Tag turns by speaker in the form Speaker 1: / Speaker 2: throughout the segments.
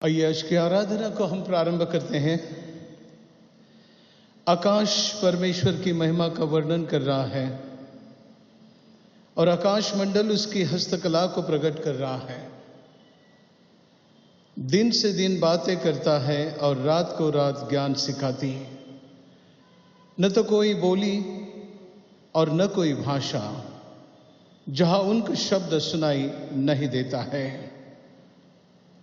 Speaker 1: आइए आज की आराधना को हम प्रारंभ करते हैं। आकाश परमेश्वर की महिमा का वर्णन कर रहा है और आकाश मंडल उसकी हस्तकला को प्रकट कर रहा है। दिन से दिन बातें करता है और रात को रात ज्ञान सिखाती है। न तो कोई बोली और न कोई भाषा जहां उनका शब्द सुनाई नहीं देता है,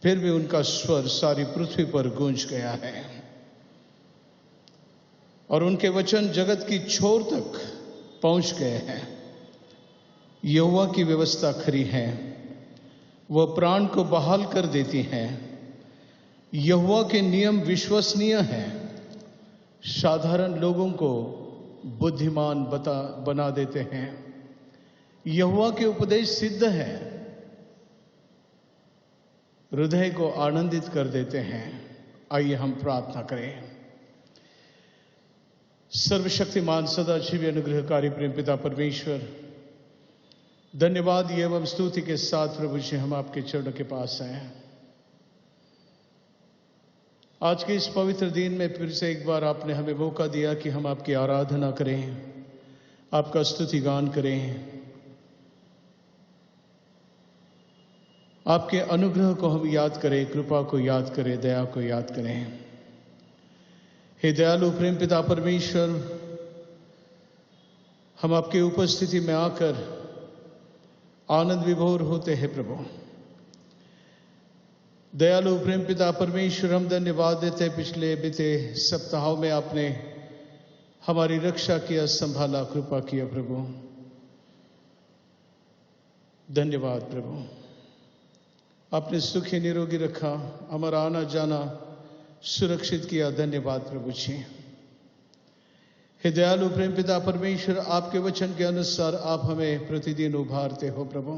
Speaker 1: फिर भी उनका स्वर सारी पृथ्वी पर गूंज गया है और उनके वचन जगत की छोर तक पहुंच गए हैं। यहोवा की व्यवस्था खरी है, वह प्राण को बहाल कर देती है। यहोवा के नियम विश्वसनीय हैं, साधारण लोगों को बुद्धिमान बना देते हैं। यहोवा के उपदेश सिद्ध है, हृदय को आनंदित कर देते हैं। आइए हम प्रार्थना करें। सर्वशक्तिमान सदाशिव अनुग्रहकारी प्रेम पिता परमेश्वर, धन्यवाद एवं स्तुति के साथ प्रभु जी हम आपके चरणों के पास हैं। आज के इस पवित्र दिन में फिर से एक बार आपने हमें मौका दिया कि हम आपकी आराधना करें, आपका स्तुति गान करें, आपके अनुग्रह को हम याद करें, कृपा को याद करें, दया को याद करें। हे दयालु प्रेम पिता परमेश्वर, हम आपकी उपस्थिति में आकर आनंद विभोर होते हैं। प्रभु दयालु प्रेम पिता परमेश्वर, हम धन्यवाद देते हैं पिछले बीते सप्ताहों में आपने हमारी रक्षा किया, संभाला, कृपा किया। प्रभु धन्यवाद। प्रभु आपने सुखी निरोगी रखा, हमारा आना जाना सुरक्षित किया। धन्यवाद प्रभु जी। हे दयालु प्रेम पिता परमेश्वर, आपके वचन के अनुसार आप हमें प्रतिदिन उभारते हो प्रभु,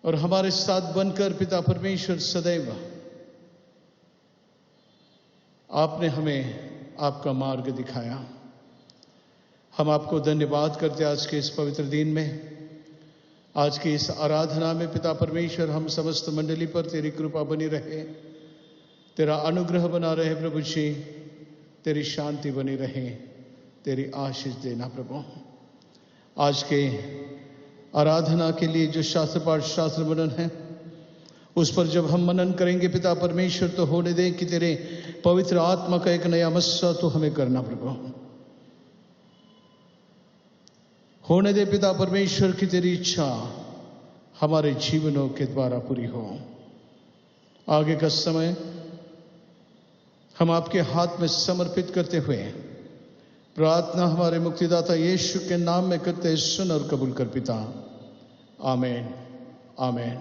Speaker 1: और हमारे साथ बनकर पिता परमेश्वर सदैव आपने हमें आपका मार्ग दिखाया। हम आपको धन्यवाद करते आज के इस पवित्र दिन में, आज की इस आराधना में पिता परमेश्वर, हम समस्त मंडली पर तेरी कृपा बनी रहे, तेरा अनुग्रह बना रहे प्रभु जी, तेरी शांति बनी रहे, तेरी आशीष देना प्रभु। आज के आराधना के लिए जो शास्त्र पाठ शास्त्र मनन है, उस पर जब हम मनन करेंगे पिता परमेश्वर, तो होने दे कि तेरे पवित्र आत्मा का एक नया मस्सा तो हमें करना प्रभु। होने दे पिता परमेश्वर की तेरी इच्छा हमारे जीवनों के द्वारा पूरी हो। आगे का समय हम आपके हाथ में समर्पित करते हुए प्रार्थना हमारे मुक्तिदाता यीशु के नाम में करते, सुन और कबूल कर पिता। आमीन आमीन।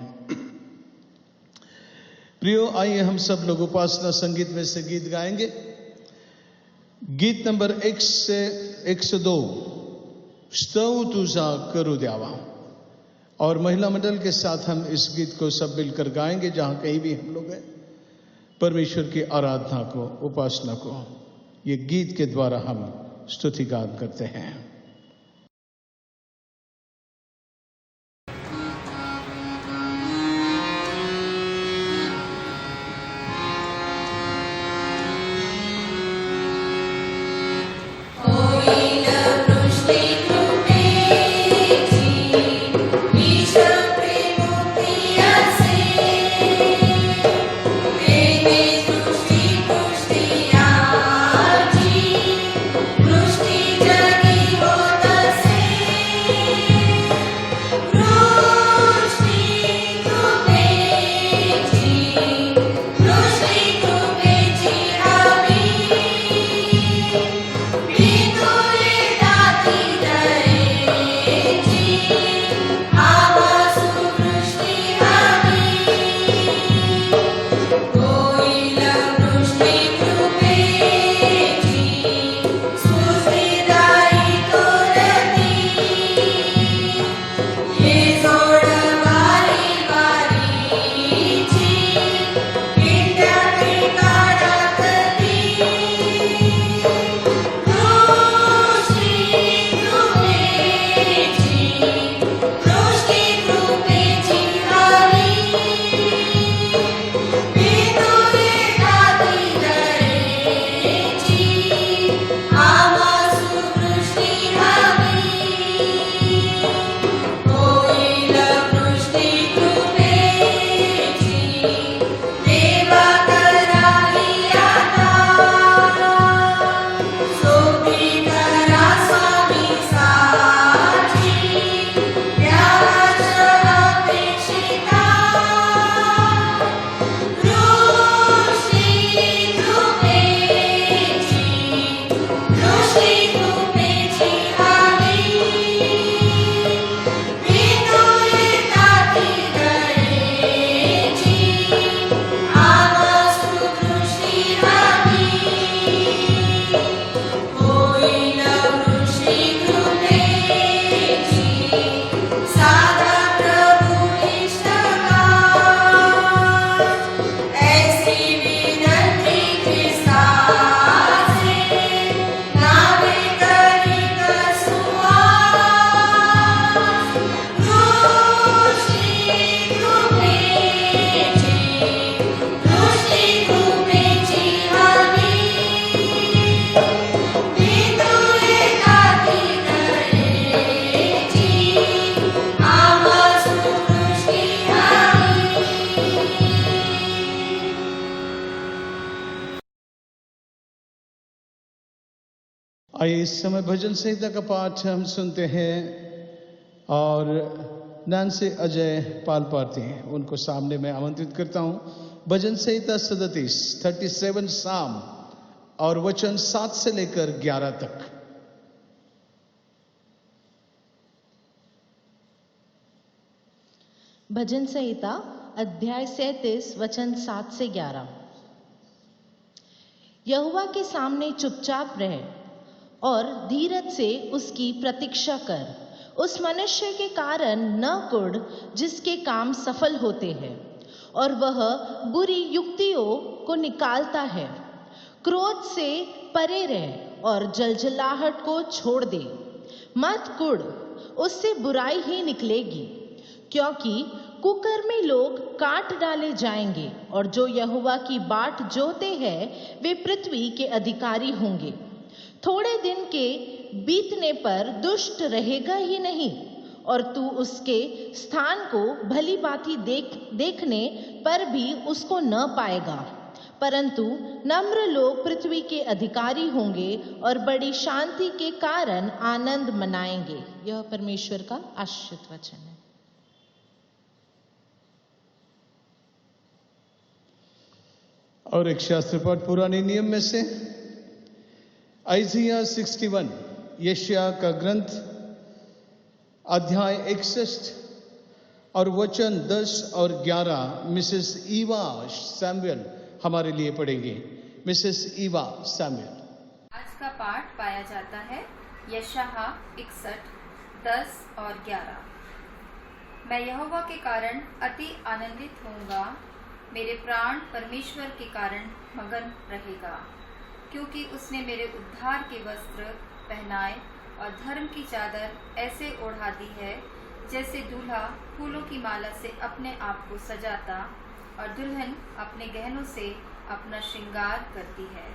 Speaker 1: प्रियो, आइए हम सब लोग उपासना संगीत में से गीत गाएंगे। गीत नंबर 1 से 102, स्तव तुझा करू द्यावा। और महिला मंडल के साथ हम इस गीत को सब मिलकर गाएंगे। जहां कहीं भी हम लोग हैं, परमेश्वर की आराधना को, उपासना को ये गीत के द्वारा हम स्तुति गान करते हैं।
Speaker 2: जगी हो
Speaker 1: आइए इस समय भजन संहिता का पाठ हम सुनते हैं और नैन्सी अजय पालपार्थी उनको सामने मैं आमंत्रित करता हूं। भजन संहिता 37 साम और वचन 7 से लेकर 11 तक।
Speaker 2: भजन संहिता अध्याय 37 वचन 7 से 11। यहोवा के सामने चुपचाप रह और धीरज से उसकी प्रतीक्षा कर। उस मनुष्य के कारण न कुढ़ जिसके काम सफल होते हैं और वह बुरी युक्तियों को निकालता है। क्रोध से परे रह और जलजलाहट को छोड़ दे। मत कुढ़, उससे बुराई ही निकलेगी, क्योंकि कुकर्मी लोग काट डाले जाएंगे और जो यहोवा की बाट जोते हैं वे पृथ्वी के अधिकारी होंगे। थोड़े दिन के बीतने पर दुष्ट रहेगा ही नहीं और तू उसके स्थान को भली भांति देखने पर भी उसको न पाएगा, परंतु नम्र लोग पृथ्वी के अधिकारी होंगे और बड़ी शांति के कारण आनंद मनाएंगे। यह परमेश्वर का आशीर्वाद वचन है।
Speaker 1: और एक शास्त्र पाठ पुराने नियम में से आइजिया 61 यशायाह का ग्रंथ अध्याय 61 और वचन 10 और 11 मिसेस ईवा सैमुअल हमारे लिए पढ़ेंगे। Mrs Eva Samuel.
Speaker 3: आज का पाठ पाया जाता है यशायाह 61 10 और 11। मैं यहोवा के कारण अति आनंदित होऊंगा, मेरे प्राण परमेश्वर के कारण मगन रहेगा, क्योंकि उसने मेरे उद्धार के वस्त्र पहनाए और धर्म की चादर ऐसे ओढ़ा दी है जैसे दूल्हा फूलों की माला से अपने आप को सजाता और दुल्हन अपने गहनों से अपना श्रृंगार करती है।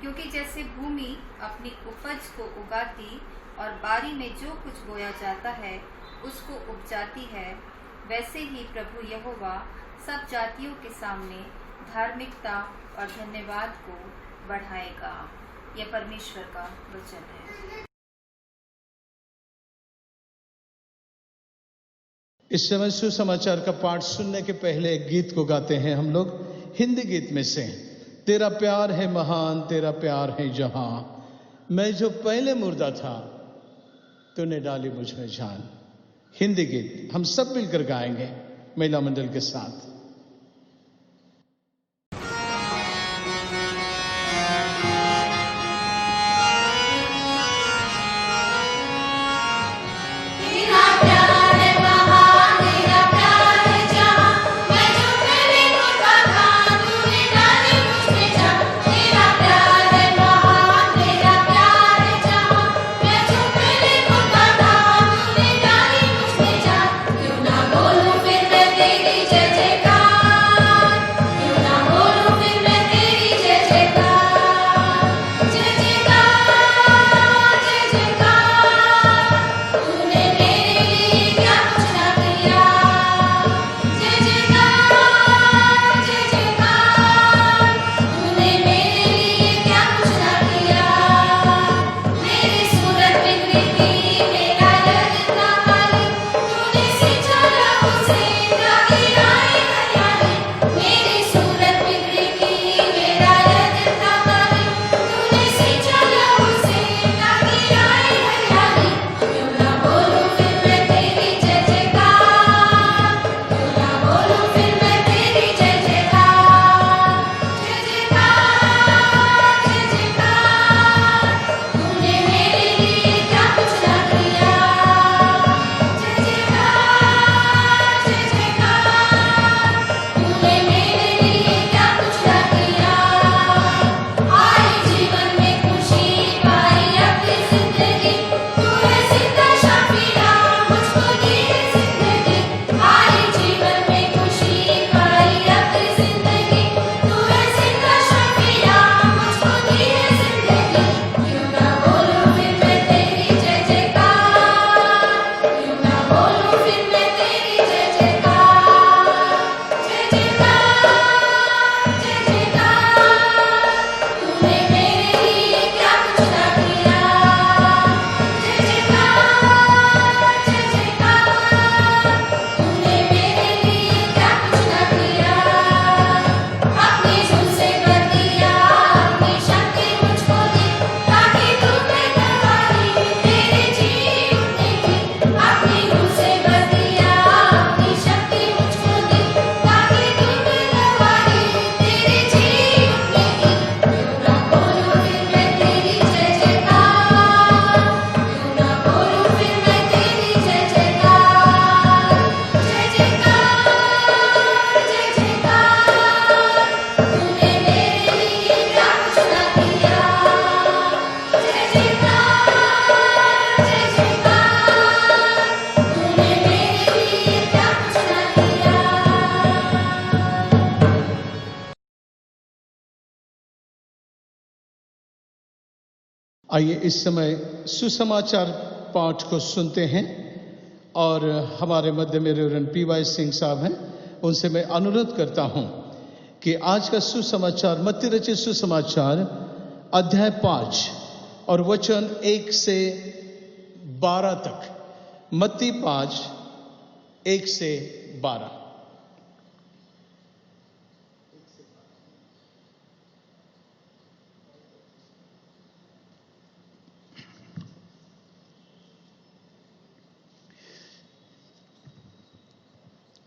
Speaker 3: क्योंकि जैसे भूमि अपनी उपज को उगाती और बारी में जो कुछ बोया जाता है उसको उपजाती है, वैसे ही प्रभु यहोवा सब जातियों के सामने धार्मिकता और धन्यवाद को बढ़ाएगा। यह परमेश्वर का वचन है।
Speaker 1: इस समय सुसमाचार का पाठ सुनने के पहले एक गीत को गाते हैं हम लोग, हिंदी गीत में से। तेरा प्यार है महान, तेरा प्यार है जहां, मैं जो पहले मुर्दा था तूने डाली मुझ में जान। हिंदी गीत हम सब मिलकर गाएंगे महिला मंडल के साथ। आइए इस समय सुसमाचार पाठ को सुनते हैं और हमारे मध्य में रेवरेंड पी.वाई. सिंह साहब हैं, उनसे मैं अनुरोध करता हूं कि आज का सुसमाचार मत्ती रचित सुसमाचार अध्याय 5 और वचन 1 से 12 तक। मत्ती 5 1 से 12।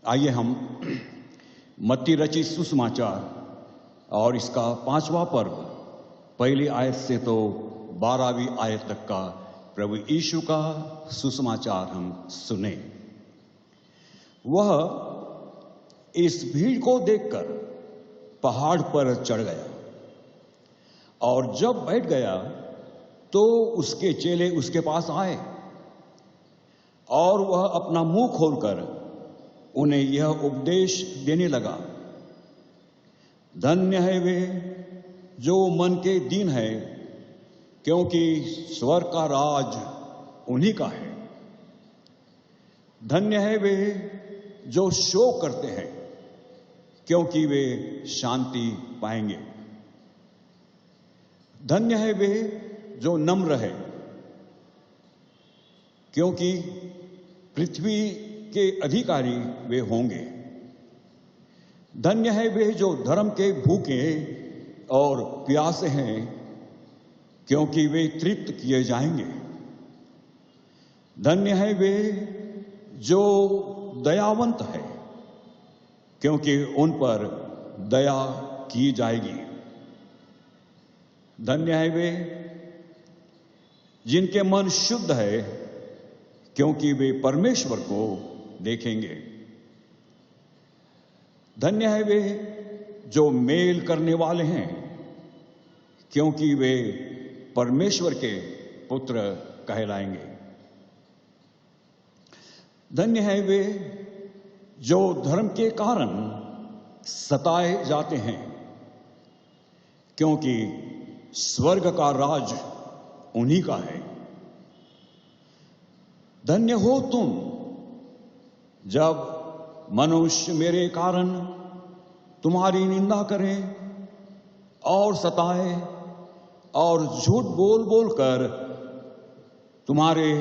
Speaker 4: आइए हम मत्ती रचित सुसमाचार और इसका 5वां पर्व पहली आयत से तो 12वीं आयत तक का प्रभु यीशु का सुसमाचार हम सुने। वह इस भीड़ को देखकर पहाड़ पर चढ़ गया और जब बैठ गया तो उसके चेले उसके पास आए और वह अपना मुंह खोलकर उन्हें यह उपदेश देने लगा, धन्य है वे जो मन के दीन है, क्योंकि स्वर्ग का राज उन्हीं का है। धन्य है वे जो शोक करते हैं, क्योंकि वे शांति पाएंगे। धन्य है वे जो नम्र है, क्योंकि पृथ्वी के अधिकारी वे होंगे। धन्य है वे जो धर्म के भूखे और प्यासे हैं, क्योंकि वे तृप्त किए जाएंगे। धन्य है वे जो दयावंत है, क्योंकि उन पर दया की जाएगी। धन्य है वे जिनके मन शुद्ध है, क्योंकि वे परमेश्वर को देखेंगे। धन्य है वे जो मेल करने वाले हैं, क्योंकि वे परमेश्वर के पुत्र कहलाएंगे। धन्य है वे जो धर्म के कारण सताए जाते हैं, क्योंकि स्वर्ग का राज उन्हीं का है। धन्य हो तुम जब मनुष्य मेरे कारण तुम्हारी निंदा करें और सताए और झूठ बोल बोल कर तुम्हारे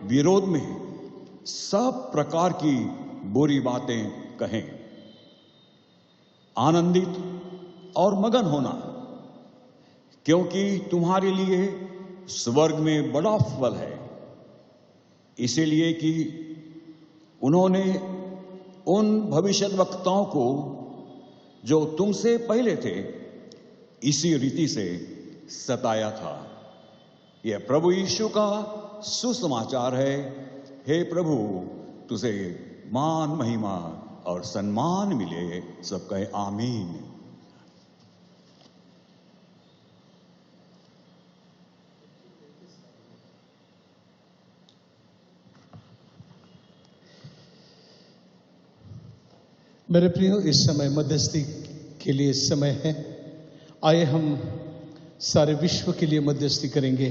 Speaker 4: विरोध में सब प्रकार की बुरी बातें कहें। आनंदित और मगन होना, क्योंकि तुम्हारे लिए स्वर्ग में बड़ा फल है, इसीलिए कि उन्होंने उन भविष्यद्वक्ताओं को जो तुमसे पहले थे इसी रीति से सताया था। यह प्रभु यीशु का सुसमाचार है। हे प्रभु, तुझे मान महिमा और सम्मान मिले। सब कहे आमीन।
Speaker 1: मेरे प्रियो, इस समय मध्यस्थी के लिए समय है। आइए हम सारे विश्व के लिए मध्यस्थी करेंगे।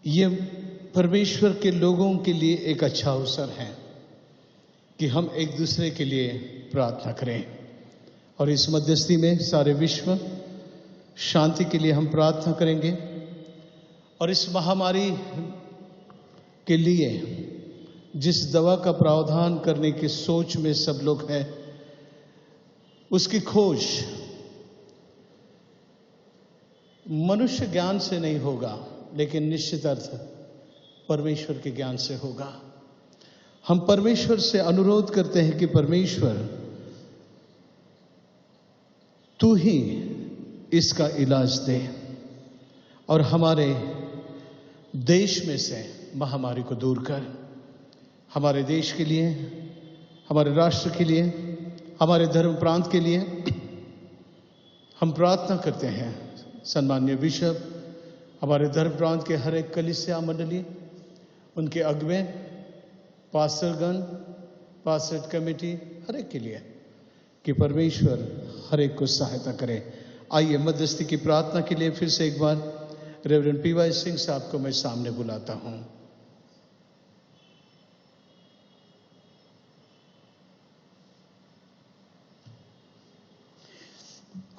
Speaker 1: ये परमेश्वर के लोगों के लिए एक अच्छा अवसर है कि हम एक दूसरे के लिए प्रार्थना करें। और इस मध्यस्थी में सारे विश्व शांति के लिए हम प्रार्थना करेंगे। और इस महामारी के लिए जिस दवा का प्रावधान करने की सोच में सब लोग हैं, उसकी खोज मनुष्य ज्ञान से नहीं होगा, लेकिन निश्चित अर्थ परमेश्वर के ज्ञान से होगा। हम परमेश्वर से अनुरोध करते हैं कि परमेश्वर, तू ही इसका इलाज दे और हमारे देश में से महामारी को दूर कर। हमारे देश के लिए, हमारे राष्ट्र के लिए, हमारे धर्म प्रांत के लिए हम प्रार्थना करते हैं। सम्माननीय बिशप, हमारे धर्म प्रांत के हर एक कलीसिया मंडली, उनके अगुवे, पास्टरगण, पास्टर कमेटी, हर एक के लिए कि परमेश्वर हर एक को सहायता करे। आइए मध्यस्थी की प्रार्थना के लिए फिर से एक बार रेवरेंड पीवाई सिंह साहब को मैं सामने बुलाता हूं।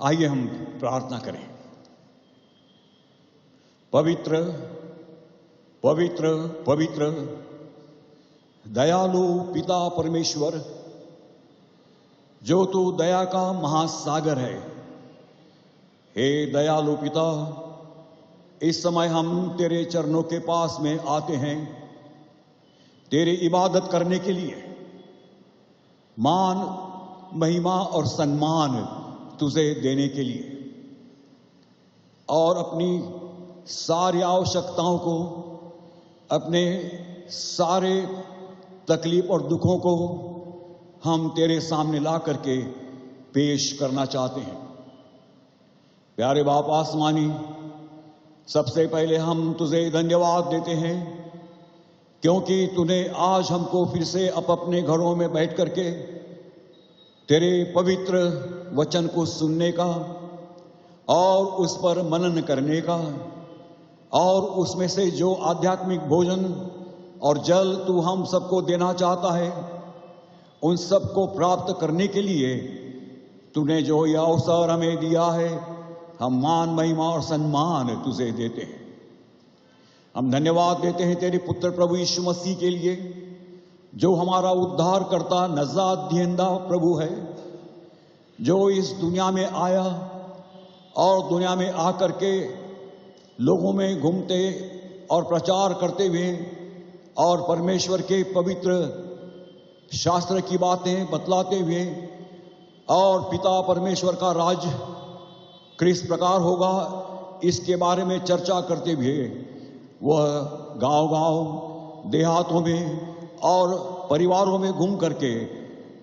Speaker 4: आइए हम प्रार्थना करें। पवित्र पवित्र पवित्र दयालु पिता परमेश्वर, जो तू दया का महासागर है, हे दयालु पिता, इस समय हम तेरे चरणों के पास में आते हैं तेरी इबादत करने के लिए। मान, महिमा और सम्मान तुझे देने के लिए और अपनी सारी आवश्यकताओं को, अपने सारे तकलीफ और दुखों को हम तेरे सामने ला करके पेश करना चाहते हैं। प्यारे बाप आसमानी, सबसे पहले हम तुझे धन्यवाद देते हैं क्योंकि तूने आज हमको फिर से अपने घरों में बैठ करके तेरे पवित्र वचन को सुनने का और उस पर मनन करने का और उसमें से जो आध्यात्मिक भोजन और जल तू हम सबको देना चाहता है, उन सबको प्राप्त करने के लिए तूने जो यह अवसर हमें दिया है, हम मान, महिमा और सम्मान तुझे देते हैं। हम धन्यवाद देते हैं तेरे पुत्र प्रभु यीशु मसीह के लिए, जो हमारा उद्धार करता नजात देंदा प्रभु है, जो इस दुनिया में आया और दुनिया में आकर के लोगों में घूमते और प्रचार करते हुए और परमेश्वर के पवित्र शास्त्र की बातें बतलाते हुए और पिता परमेश्वर का राज किस प्रकार होगा इसके बारे में चर्चा करते हुए वह गांव-गांव, देहातों में और परिवारों में घूम करके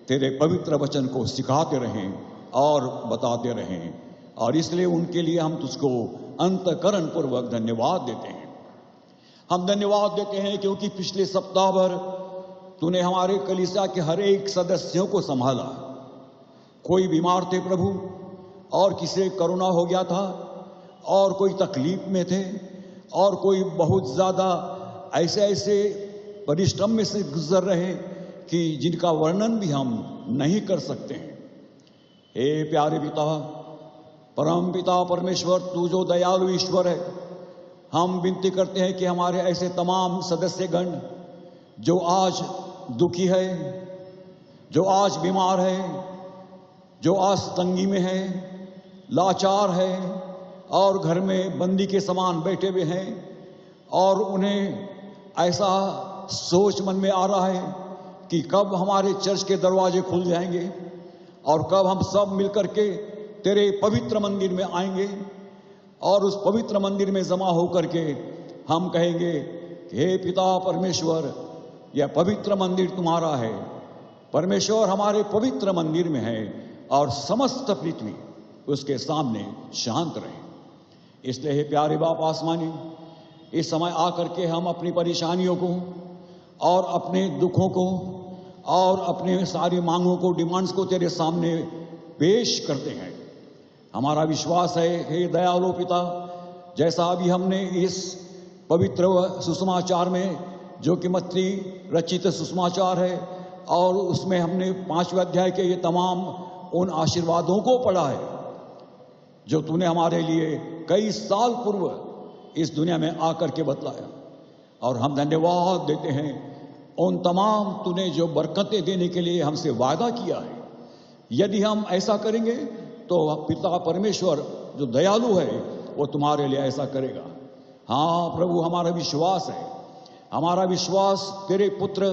Speaker 4: तेरे पवित्र वचन को सिखाते रहें और बताते रहें, और इसलिए उनके लिए हम तुझको अंतःकरण पूर्वक धन्यवाद देते हैं। हम धन्यवाद देते हैं क्योंकि पिछले सप्ताह भर तूने हमारे कलीसिया के हर एक सदस्यों को संभाला। कोई बीमार थे प्रभु, और किसी कोरोना हो गया था, और कोई तकलीफ में थे, और कोई बहुत ज्यादा ऐसे परिश्रम में से गुजर रहे कि जिनका वर्णन भी हम नहीं कर सकते हैं। हे प्यारे पिता, परम पिता परमेश्वर, तू जो दयालु ईश्वर है, हम विनती करते हैं कि हमारे ऐसे तमाम सदस्यगण जो आज दुखी है, जो आज बीमार है, जो आज तंगी में है, लाचार है और घर में बंदी के समान बैठे हुए हैं, और उन्हें ऐसा सोच मन में आ रहा है कि कब हमारे चर्च के दरवाजे खुल जाएंगे और कब हम सब मिलकर के तेरे पवित्र मंदिर में आएंगे और उस पवित्र मंदिर में जमा होकर के हम कहेंगे, हे पिता परमेश्वर, यह पवित्र मंदिर तुम्हारा है। परमेश्वर हमारे पवित्र मंदिर में है और समस्त पृथ्वी उसके सामने शांत रहे। इसलिए हे प्यारे बाप आसमानी, इस समय आकर के हम अपनी परेशानियों को और अपने दुखों को और अपने सारी मांगों को, डिमांड्स को तेरे सामने पेश करते हैं। हमारा विश्वास है हे दयालु पिता, जैसा अभी हमने इस पवित्र सुसमाचार में, जो कि मत्ती रचित सुसमाचार है, और उसमें हमने 5वें अध्याय के ये तमाम उन आशीर्वादों को पढ़ा है जो तूने हमारे लिए कई साल पूर्व इस दुनिया में आकर के बतलाया, और हम धन्यवाद देते हैं उन तमाम तूने जो बरकतें देने के लिए हमसे वादा किया है। यदि हम ऐसा करेंगे तो पिता परमेश्वर जो दयालु है वो तुम्हारे लिए ऐसा करेगा। हाँ प्रभु, हमारा विश्वास है, हमारा विश्वास तेरे पुत्र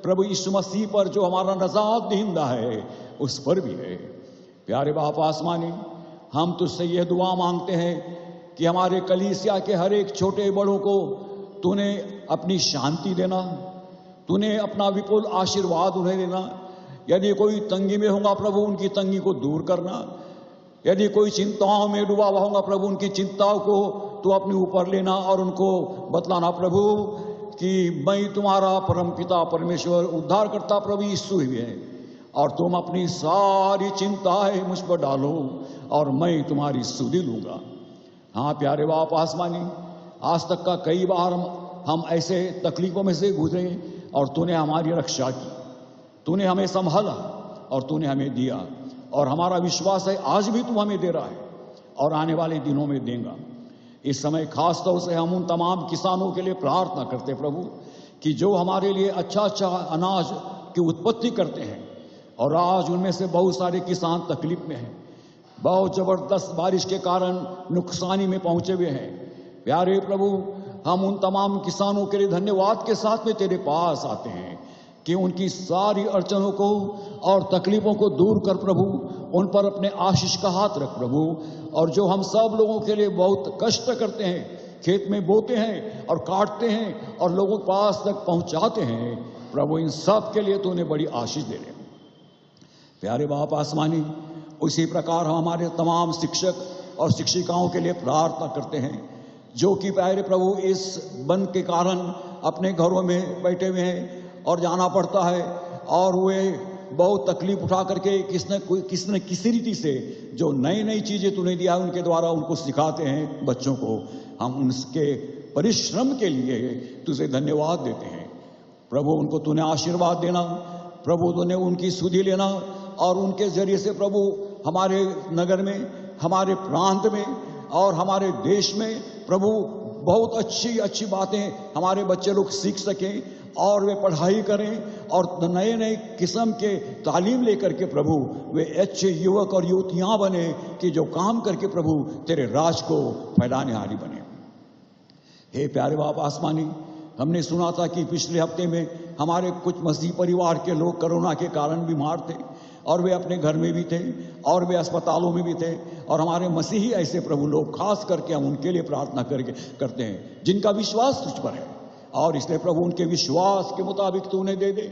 Speaker 4: प्रभु यीशु मसीह पर जो हमारा नजात देंदा है उस पर भी है। प्यारे बाप आसमानी, हम तुझसे यह दुआ मांगते हैं कि हमारे कलीसिया के हर एक छोटे बड़ों को तूने अपनी शांति देना, तूने अपना विपुल आशीर्वाद उन्हें देना। यदि कोई तंगी में होगा प्रभु, उनकी तंगी को दूर करना। यदि कोई चिंताओं में डूबा हुआ होगा प्रभु, उनकी चिंताओं को तू अपने ऊपर लेना और उनको बतलाना प्रभु कि मैं तुम्हारा परम पिता परमेश्वर उद्धार करता प्रभु यीशु ही है, और तुम अपनी सारी चिंताएं मुझ पर डालो और मैं तुम्हारी सुधि लूंगा। हाँ प्यारे बाप आसमानी, आज तक का कई बार हम ऐसे तकलीफों में से गुजरे और तूने हमारी रक्षा की, तूने हमें संभाला और तूने हमें दिया, और हमारा विश्वास है आज भी तू हमें दे रहा है और आने वाले दिनों में देगा। इस समय खास तौर से हम उन तमाम किसानों के लिए प्रार्थना करते प्रभु कि जो हमारे लिए अच्छा अच्छा अनाज की उत्पत्ति करते हैं, और आज उनमें से बहुत सारे किसान तकलीफ में हैं, बहुत जबरदस्त बारिश के कारण नुकसानी में पहुंचे हुए हैं। प्यारे प्रभु, हम उन तमाम किसानों के लिए धन्यवाद के साथ में तेरे पास आते हैं कि उनकी सारी अड़चनों को और तकलीफों को दूर कर प्रभु, उन पर अपने आशीष का हाथ रख प्रभु। और जो हम सब लोगों के लिए बहुत कष्ट करते हैं, खेत में बोते हैं और काटते हैं और लोगों के पास तक पहुंचाते हैं प्रभु, इन सब के लिए तूने बड़ी आशीष दे रहे। प्यारे बाप आसमानी, उसी प्रकार हम हमारे तमाम शिक्षक और शिक्षिकाओं के लिए प्रार्थना करते हैं जो कि प्यारे प्रभु इस बंद के कारण अपने घरों में बैठे हुए हैं और जाना पड़ता है, और वे बहुत तकलीफ उठा करके किसने किसी रीति से जो नई नई चीजें तूने दिया उनके द्वारा उनको सिखाते हैं बच्चों को। हम उनके परिश्रम के लिए तुझे धन्यवाद देते हैं प्रभु। उनको तूने आशीर्वाद देना प्रभु, तूने उनकी सुधि लेना, और उनके जरिए से प्रभु हमारे नगर में, हमारे प्रांत में और हमारे देश में प्रभु बहुत अच्छी अच्छी बातें हमारे बच्चे लोग सीख सकें और वे पढ़ाई करें और नए नए किस्म के तालीम लेकर के प्रभु वे अच्छे युवक और युवतियां बने कि जो काम करके प्रभु तेरे राज को फैलाने हारी बने। हे प्यारे बाप आसमानी, हमने सुना था कि पिछले हफ्ते में हमारे कुछ मसीह परिवार के लोग कोरोना के कारण बीमार थे और वे अपने घर में भी थे और वे अस्पतालों में भी थे, और हमारे मसीही ऐसे प्रभु लोग खास करके हम उनके लिए प्रार्थना करते हैं जिनका विश्वास तुझ पर है, और इसलिए प्रभु उनके विश्वास के मुताबिक तू उन्हें दे दे,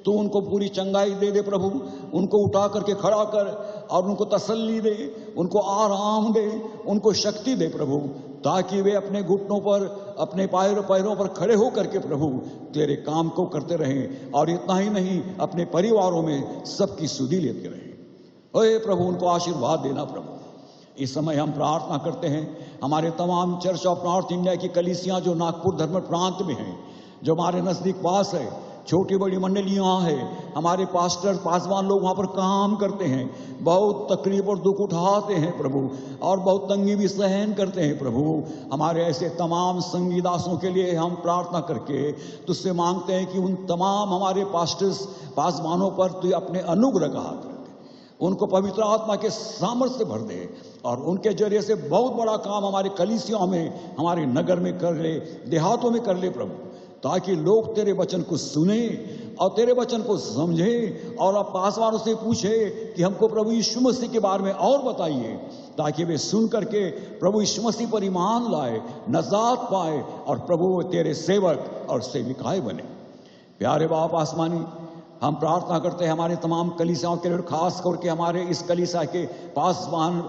Speaker 4: तू उनको पूरी चंगाई दे दे प्रभु, उनको उठा करके खड़ा कर और उनको तसल्ली दे, उनको आराम दे, उनको शक्ति दे प्रभु, ताकि वे अपने घुटनों पर, अपने पैरों पर खड़े होकर के प्रभु तेरे काम को करते रहें, और इतना ही नहीं अपने परिवारों में सबकी सुधि लेते रहें। ओए प्रभु, उनको आशीर्वाद देना प्रभु। इस समय हम प्रार्थना करते हैं हमारे तमाम चर्च ऑफ नॉर्थ इंडिया की कलीसियां जो नागपुर धर्म प्रांत में हैं, जो हमारे नजदीक पास है, छोटी बड़ी मंडलियां हैं, हमारे पास्टर पासवान लोग वहां पर काम करते हैं, बहुत तकलीफ और दुख उठाते हैं प्रभु, और बहुत तंगी भी सहन करते हैं प्रभु। हमारे ऐसे तमाम संगी दासों के लिए हम प्रार्थना करके तुझसे मांगते हैं कि उन तमाम हमारे पास्टर्स पासवानों पर तू अपने अनुग्रह का हाथ रख, उनको पवित्र आत्मा के सामर्थ्य से भर दे, और उनके जरिए से बहुत बड़ा काम हमारे कलीसियाओं में, हमारे नगर में कर ले, देहातों में कर ले प्रभु, ताकि लोग तेरे वचन को सुने और तेरे वचन को समझे, और अब पासवानों से पूछे कि हमको प्रभु यीशु मसीह के बारे में और बताइए, ताकि वे सुन करके प्रभु यीशु मसीह पर ईमान लाए, नजात पाए, और प्रभु वो तेरे सेवक और सेविकाएं बने। प्यारे बाप आसमानी, हम प्रार्थना करते हैं हमारे तमाम कलीसियाओं के लिए, खास करके हमारे इस कलीसिया के पासवान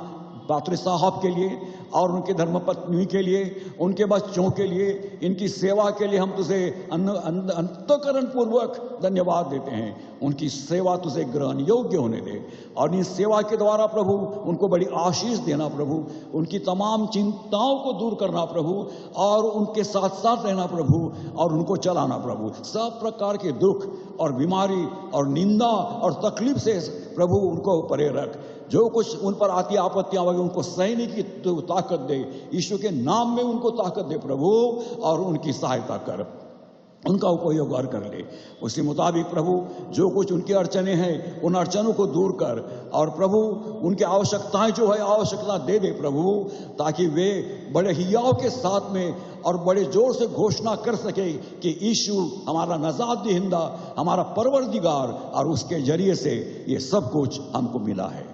Speaker 4: पात्री साहब के लिए और उनके धर्मपत्नी के लिए, उनके बच्चों के लिए, इनकी सेवा के लिए हम तुझे अंतःकरण पूर्वक धन्यवाद देते हैं। उनकी सेवा तुझे ग्रहण योग्य होने दे, और इस सेवा के द्वारा प्रभु उनको बड़ी आशीष देना प्रभु, उनकी तमाम चिंताओं को दूर करना प्रभु, और उनके साथ साथ रहना प्रभु, और उनको चलाना प्रभु। सब प्रकार के दुख और बीमारी और निंदा और तकलीफ से प्रभु उनको परे रख, जो कुछ उन पर आती आपत्तियां वगैरह उनको सहने की ताकत दे, यीशु के नाम में उनको ताकत दे प्रभु, और उनकी सहायता कर, उनका उपयोग कर ले। उसी मुताबिक प्रभु जो कुछ उनकी अड़चने हैं उन अड़चनों को दूर कर, और प्रभु उनकी आवश्यकताएं जो है आवश्यकता दे दे प्रभु, ताकि वे बड़े हियाव के साथ में और बड़े जोर से घोषणा कर सके कि यीशु हमारा नजात दहिंदा, हमारा परवरदिगार, और उसके जरिए से ये सब कुछ हमको मिला है।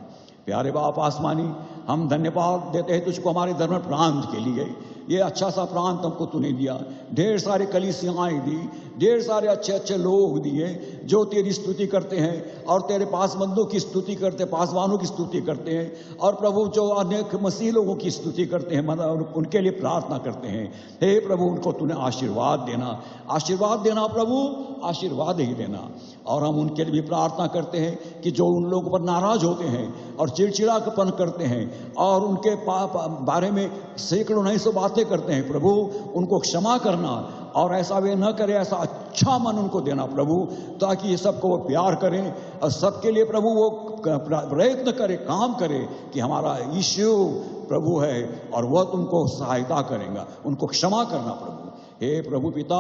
Speaker 4: प्यारे बाप आसमानी, हम धन्यवाद देते हैं तुझको हमारे धर्म प्रांत के लिए। ये अच्छा सा प्रांत हमको तूने दिया, ढेर सारे कलीसियाएं दी, ढेर सारे अच्छे अच्छे लोग दिए जो तेरी स्तुति करते हैं और तेरे पासबंदों की स्तुति करते, पासवानों की स्तुति करते हैं, और प्रभु जो अनेक मसीह लोगों की स्तुति करते हैं, उनके लिए प्रार्थना करते हैं। हे प्रभु, उनको तूने आशीर्वाद देना प्रभु, आशीर्वाद ही देना। और हम उनके लिए भी प्रार्थना करते हैं कि जो उन लोगों पर नाराज होते हैं और चिड़चिड़ापन करते हैं और उनके बारे में सैकड़ों नहीं सौ बातें करते हैं, प्रभु उनको क्षमा करना और ऐसा वे न करे, ऐसा अच्छा मन उनको देना प्रभु, ताकि ये सबको वो प्यार करें और सबके लिए प्रभु वो प्रयत्न करे, काम करे कि हमारा यीशु प्रभु है और वह तुमको सहायता करेगा। उनको क्षमा करना प्रभु। हे प्रभु पिता,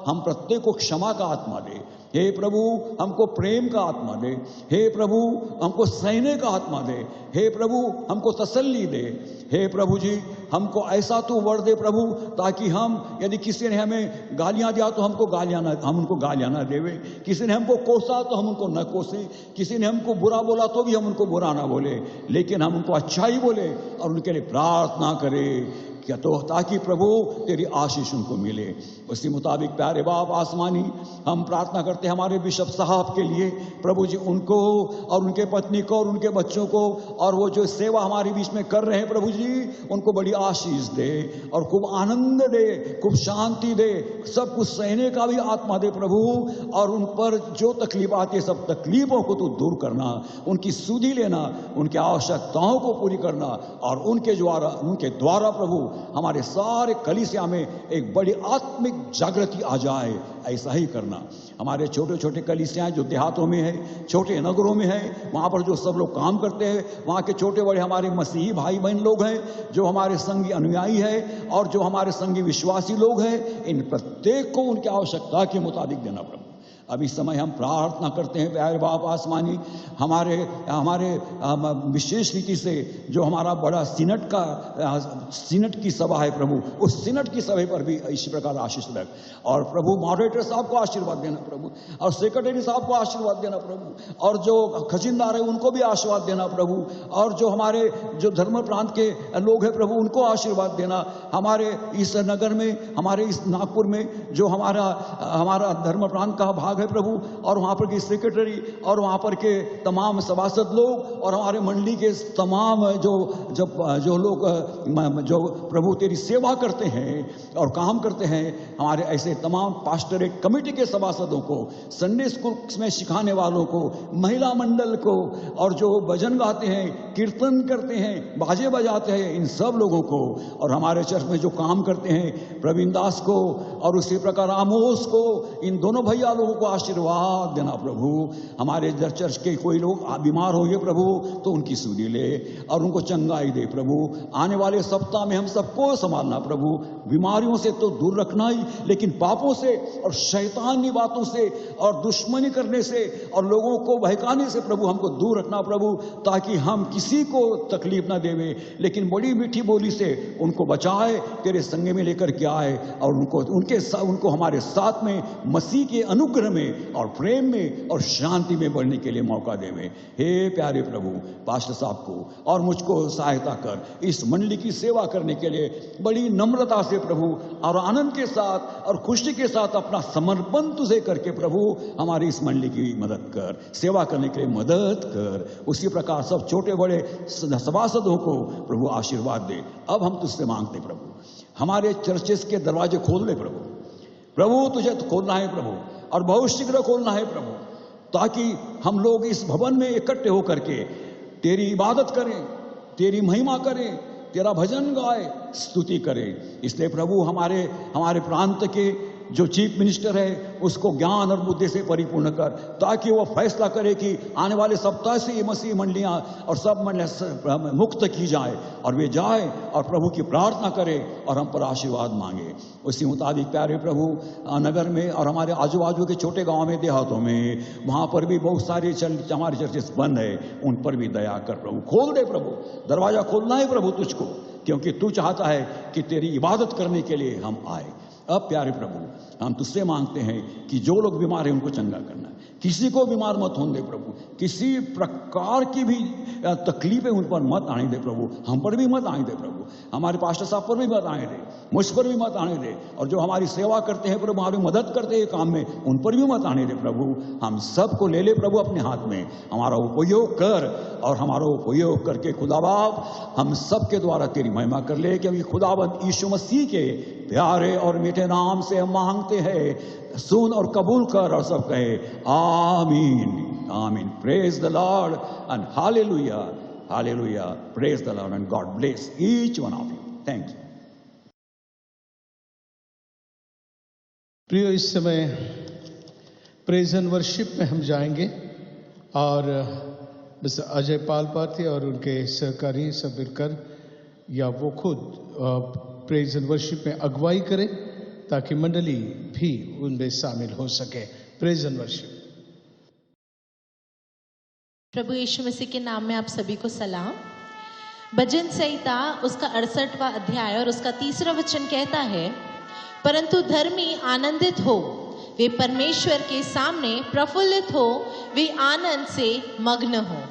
Speaker 4: हम प्रत्येक को क्षमा का आत्मा दे। हे प्रभु हमको प्रेम का आत्मा दे। हे प्रभु हमको सहने का आत्मा दे। हे प्रभु हमको तसल्ली दे। हे प्रभु जी हमको ऐसा तू वर दे प्रभु, ताकि हम, यदि किसी ने हमें गालियां दिया तो हम उनको गालियां ना देवे, किसी ने हमको कोसा तो हम उनको न कोसे, किसी ने हमको बुरा बोला तो भी हम उनको बुरा ना बोले, लेकिन हम उनको अच्छा ही बोले और उनके लिए प्रार्थना करें क्या, तो ताकि प्रभु तेरी आशीष उनको मिले। उसी मुताबिक प्यारे बाप आसमानी, हम प्रार्थना करते हैं हमारे बिशप साहब के लिए प्रभु जी, उनको और उनके पत्नी को और उनके बच्चों को, और वो जो सेवा हमारे बीच में कर रहे हैं प्रभु जी, उनको बड़ी आशीष दे और खूब आनंद दे, खूब शांति दे, सब कुछ सहने का भी आत्मा दे प्रभु। और उन पर जो तकलीफ आती है सब तकलीफों को तू दूर करना, उनकी सुधि लेना, उनकी आवश्यकताओं को पूरी करना और उनके द्वारा प्रभु हमारे सारे कलीसिया में एक बड़ी आत्मिक जागृति आ जाए, ऐसा ही करना। हमारे छोटे छोटे कलीसियां जो देहातों में है, छोटे नगरों में है, वहां पर जो सब लोग काम करते हैं, वहां के छोटे बड़े हमारे मसीही भाई बहन लोग हैं, जो हमारे संगी अनुयायी है और जो हमारे संगी विश्वासी लोग हैं, इन प्रत्येक को उनकी आवश्यकता के मुताबिक देना प्रभु। अब इस समय हम प्रार्थना करते हैं प्यारे बाप आसमानी, हमारे विशेष रीति से जो हमारा बड़ा सीनेट की सभा है प्रभु, उस सीनेट की सभा पर भी इसी प्रकार आशीष रख, और प्रभु मॉडरेटर साहब को आशीर्वाद देना प्रभु, और सेक्रेटरी साहब को आशीर्वाद देना प्रभु, और जो खजिनदार है उनको भी आशीर्वाद देना प्रभु, और जो हमारे जो धर्म प्रांत के लोग हैं प्रभु उनको आशीर्वाद देना। हमारे इस नगर में, हमारे इस नागपुर में जो हमारा धर्म प्रांत का भाग है प्रभु, और वहां पर की सेक्रेटरी और वहां पर के तमाम सभासद लोग और हमारे मंडली के तमाम जो लोग जो प्रभु तेरी सेवा करते हैं और काम करते हैं, हमारे ऐसे तमाम पास्टरेट कमेटी के सभासदों को, संडे स्कूल में सिखाने वालों को, महिला मंडल को, और जो भजन गाते हैं, कीर्तन करते हैं, बाजे बजाते हैं, इन सब लोगों को, और हमारे चर्च में जो काम करते हैं प्रवीण दास को और उसी प्रकार आमोस को, इन दोनों भैया लोगों को आशीर्वाद देना प्रभु। हमारे चर्च के कोई लोग बीमार होंगे प्रभु तो उनकी सुधि ले और उनको चंगाई दे प्रभु। आने वाले सप्ताह में हम सबको संभालना प्रभु, बीमारियों से तो दूर रखना ही, लेकिन पापों से और शैतानी बातों से और दुश्मनी करने से और लोगों को बहकाने से प्रभु हमको दूर रखना प्रभु, ताकि हम किसी को तकलीफ ना देवे, लेकिन बड़ी मीठी बोली से उनको बचाए, तेरे संग में लेकर के आए और उनको हमारे साथ में मसीह के अनुग्रह में और प्रेम में और शांति में बढ़ने के लिए मौका देवे। हे प्यारे प्रभु, पास्टर साहब को और मुझको सहायता कर इस मंडली की सेवा करने के लिए बड़ी नम्रता से प्रभु और आनंद के साथ और खुशी के साथ अपना समर्पण तुझे करके प्रभु हमारी इस मंडली की मदद कर, सेवा करने के लिए मदद कर। उसी प्रकार सब छोटे बड़े सभासदों को प्रभु आशीर्वाद दे। अब हम तुझसे मांगते प्रभु, हमारे चर्चेस के दरवाजे खोल दे प्रभु, तुझे तो खोलना है प्रभु, और बहुत शीघ्र खोलना है प्रभु, ताकि हम लोग इस भवन में इकट्ठे होकर के तेरी इबादत करें, तेरी महिमा करें, तेरा भजन गाए, स्तुति करें। इसलिए प्रभु हमारे प्रांत के जो चीफ मिनिस्टर है उसको ज्ञान और बुद्धि से परिपूर्ण कर, ताकि वो फैसला करे कि आने वाले सप्ताह से ये मसीह मंडलियां और सब मंडलियां मुक्त की जाए और वे जाए और प्रभु की प्रार्थना करे और हम पर आशीर्वाद मांगे। उसी मुताबिक प्यारे प्रभु नगर में और हमारे आजू बाजू के छोटे गांव में, देहातों में, वहां पर भी बहुत सारे हमारे चर्चेस बंद है, उन पर भी दया कर प्रभु, खोल दे प्रभु, दरवाजा खोलना है प्रभु तुझको, क्योंकि तू चाहता है कि तेरी इबादत करने के लिए हम आए। अब प्यारे प्रभु हम तुझसे मांगते हैं कि जो लोग बीमार हैं उनको चंगा करना, किसी को बीमार मत होने दे प्रभु, किसी प्रकार की भी तकलीफें उन पर मत आने दे प्रभु, हम पर भी मत आने दे प्रभु, हमारे पास्टर साहब पर भी मत आने दे, मुझ पर भी मत आने दे, और जो हमारी सेवा करते हैं प्रभु, हमारी मदद करते हैं काम में, उन पर भी मत आने दे प्रभु। हम सबको ले प्रभु अपने हाथ में, हमारा उपयोग कर और हमारा उपयोग करके खुदा बाप हम सबके द्वारा तेरी महिमा कर ले, क्योंकि खुदाबंद यीशु मसीह के प्यारे और मीठे नाम से हम मांगते हैं, सुन और कबूल कर और सब कहे आमीन आमीन। Praise the Lord and hallelujah hallelujah. Praise the Lord and God bless each one of you. Thank you.
Speaker 1: प्रियो, इस समय प्रेज एंड वर्शिप में हम जाएंगे और बस अजय पाल पार्थी और उनके सहकारी सब मिलकर या वो खुद प्रेज एंड वर्शिप में अगुवाई करें ताकि मंडली भी उनमें शामिल हो सके। Praise and worship.
Speaker 2: प्रभु यीशु मसीह के नाम में आप सभी को सलाम। भजन संहिता उसका 68वां अध्याय और उसका 3रा वचन कहता है, परंतु धर्मी आनंदित हो, वे परमेश्वर के सामने प्रफुल्लित हो, वे आनंद से मग्न हो।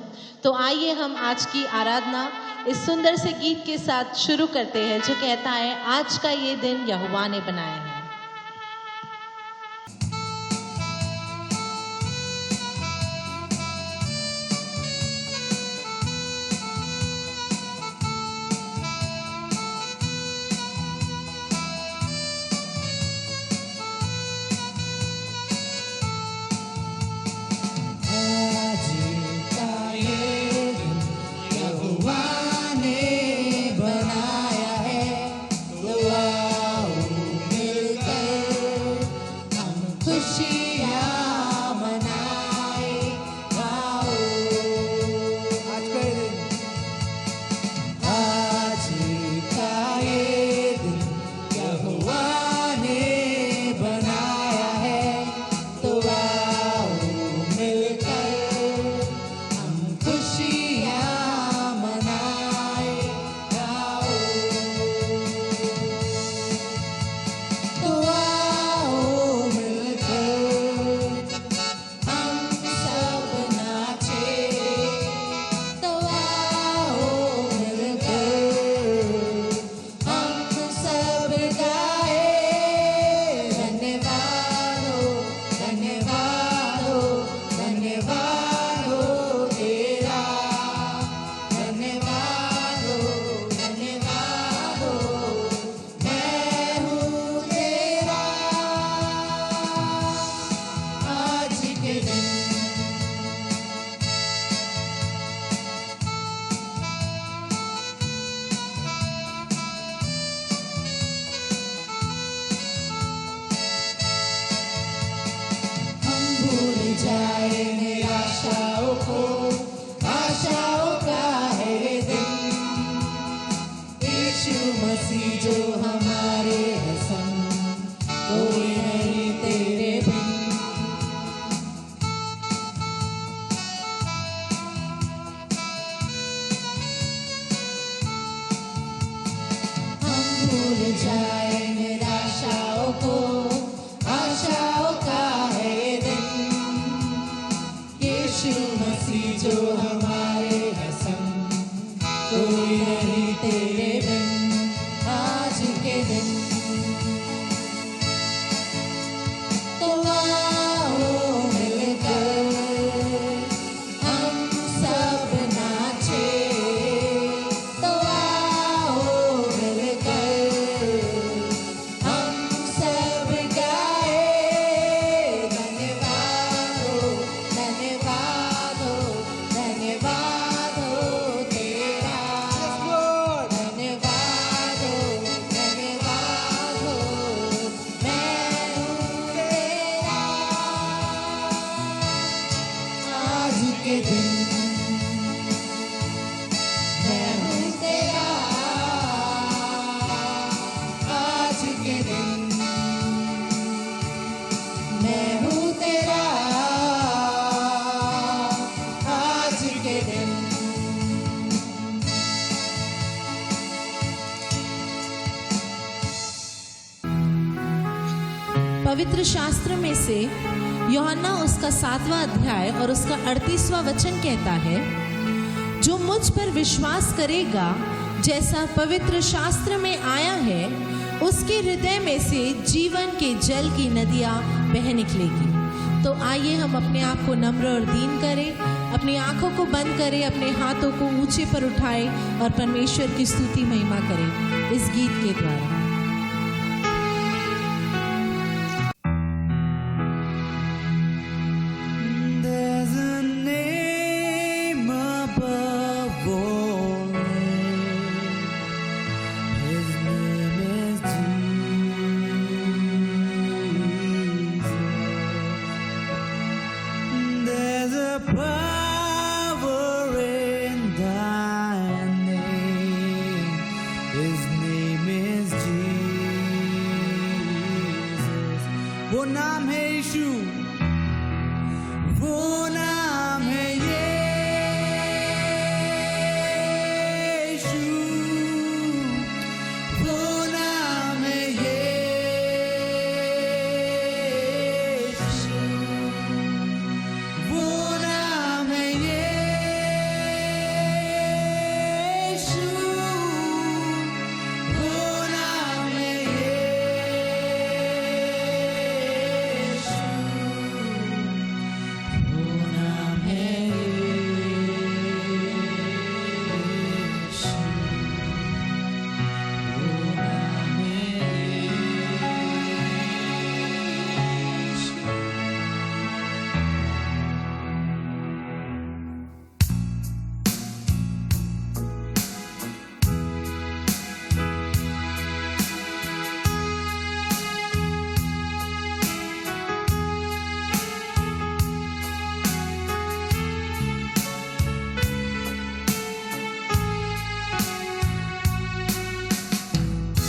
Speaker 2: तो आइए हम आज की आराधना इस सुंदर से गीत के साथ शुरू करते हैं जो कहता है, आज का ये दिन यहोवा ने बनाया है। पवित्र शास्त्र में से यूहन्ना उसका 7वां अध्याय और उसका 38वां वचन कहता है, जो मुझ पर विश्वास करेगा, जैसा पवित्र शास्त्र में आया है, उसके हृदय में से जीवन के जल की नदियां बह निकलेगी। तो आइए हम अपने आप को नम्र और दीन करें, अपनी आंखों को बंद करें, अपने हाथों को ऊंचे पर उठाएं और परमेश्वर की स्तुति महिमा करें इस गीत के द्वारा।
Speaker 5: power in thy name. His name is Jesus. वो नाम है यीशु, वो नाम है यीशु, वो नाम है यीशु, वो नाम है यीशु, वो नाम है यीशु, वो नाम है यीशु, वो नाम है यीशु।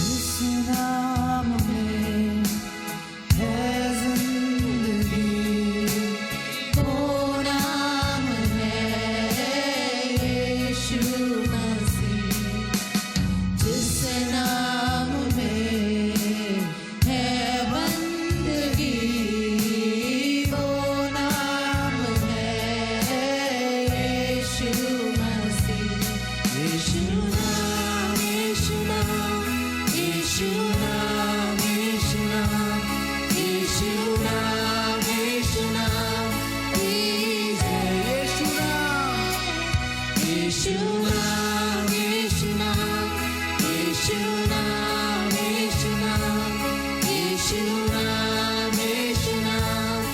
Speaker 5: इस नाम में है जिंदगी, वो नाम है यीशु मसीह। जिस नाम में है बंदगी, वो नाम है यीशु मसीह। यीशु नाम, यीशु नाम, यीशु नाम, यीशु नाम, यीशु नाम, यीशु नाम, यीशु नाम, यीशु नाम, यीशु नाम, यीशु नाम, यीशु नाम, यीशु नाम, यीशु नाम,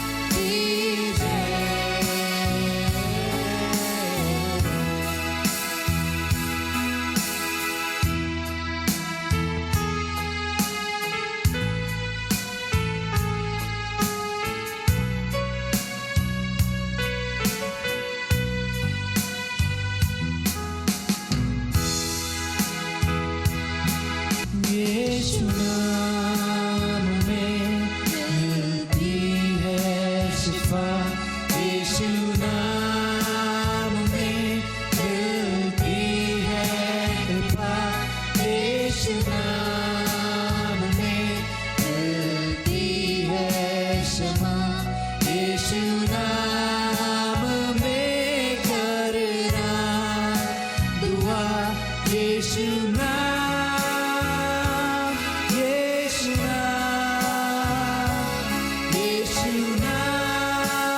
Speaker 5: यीशु नाम में मिलती है शिफा, यीशु नाम में मिलती है कृपा, यीशु नाम में मिलती है क्षमा, यीशु नाम में करना दुआ, यीशु नाम, यीशु नाम, यीशु नाम,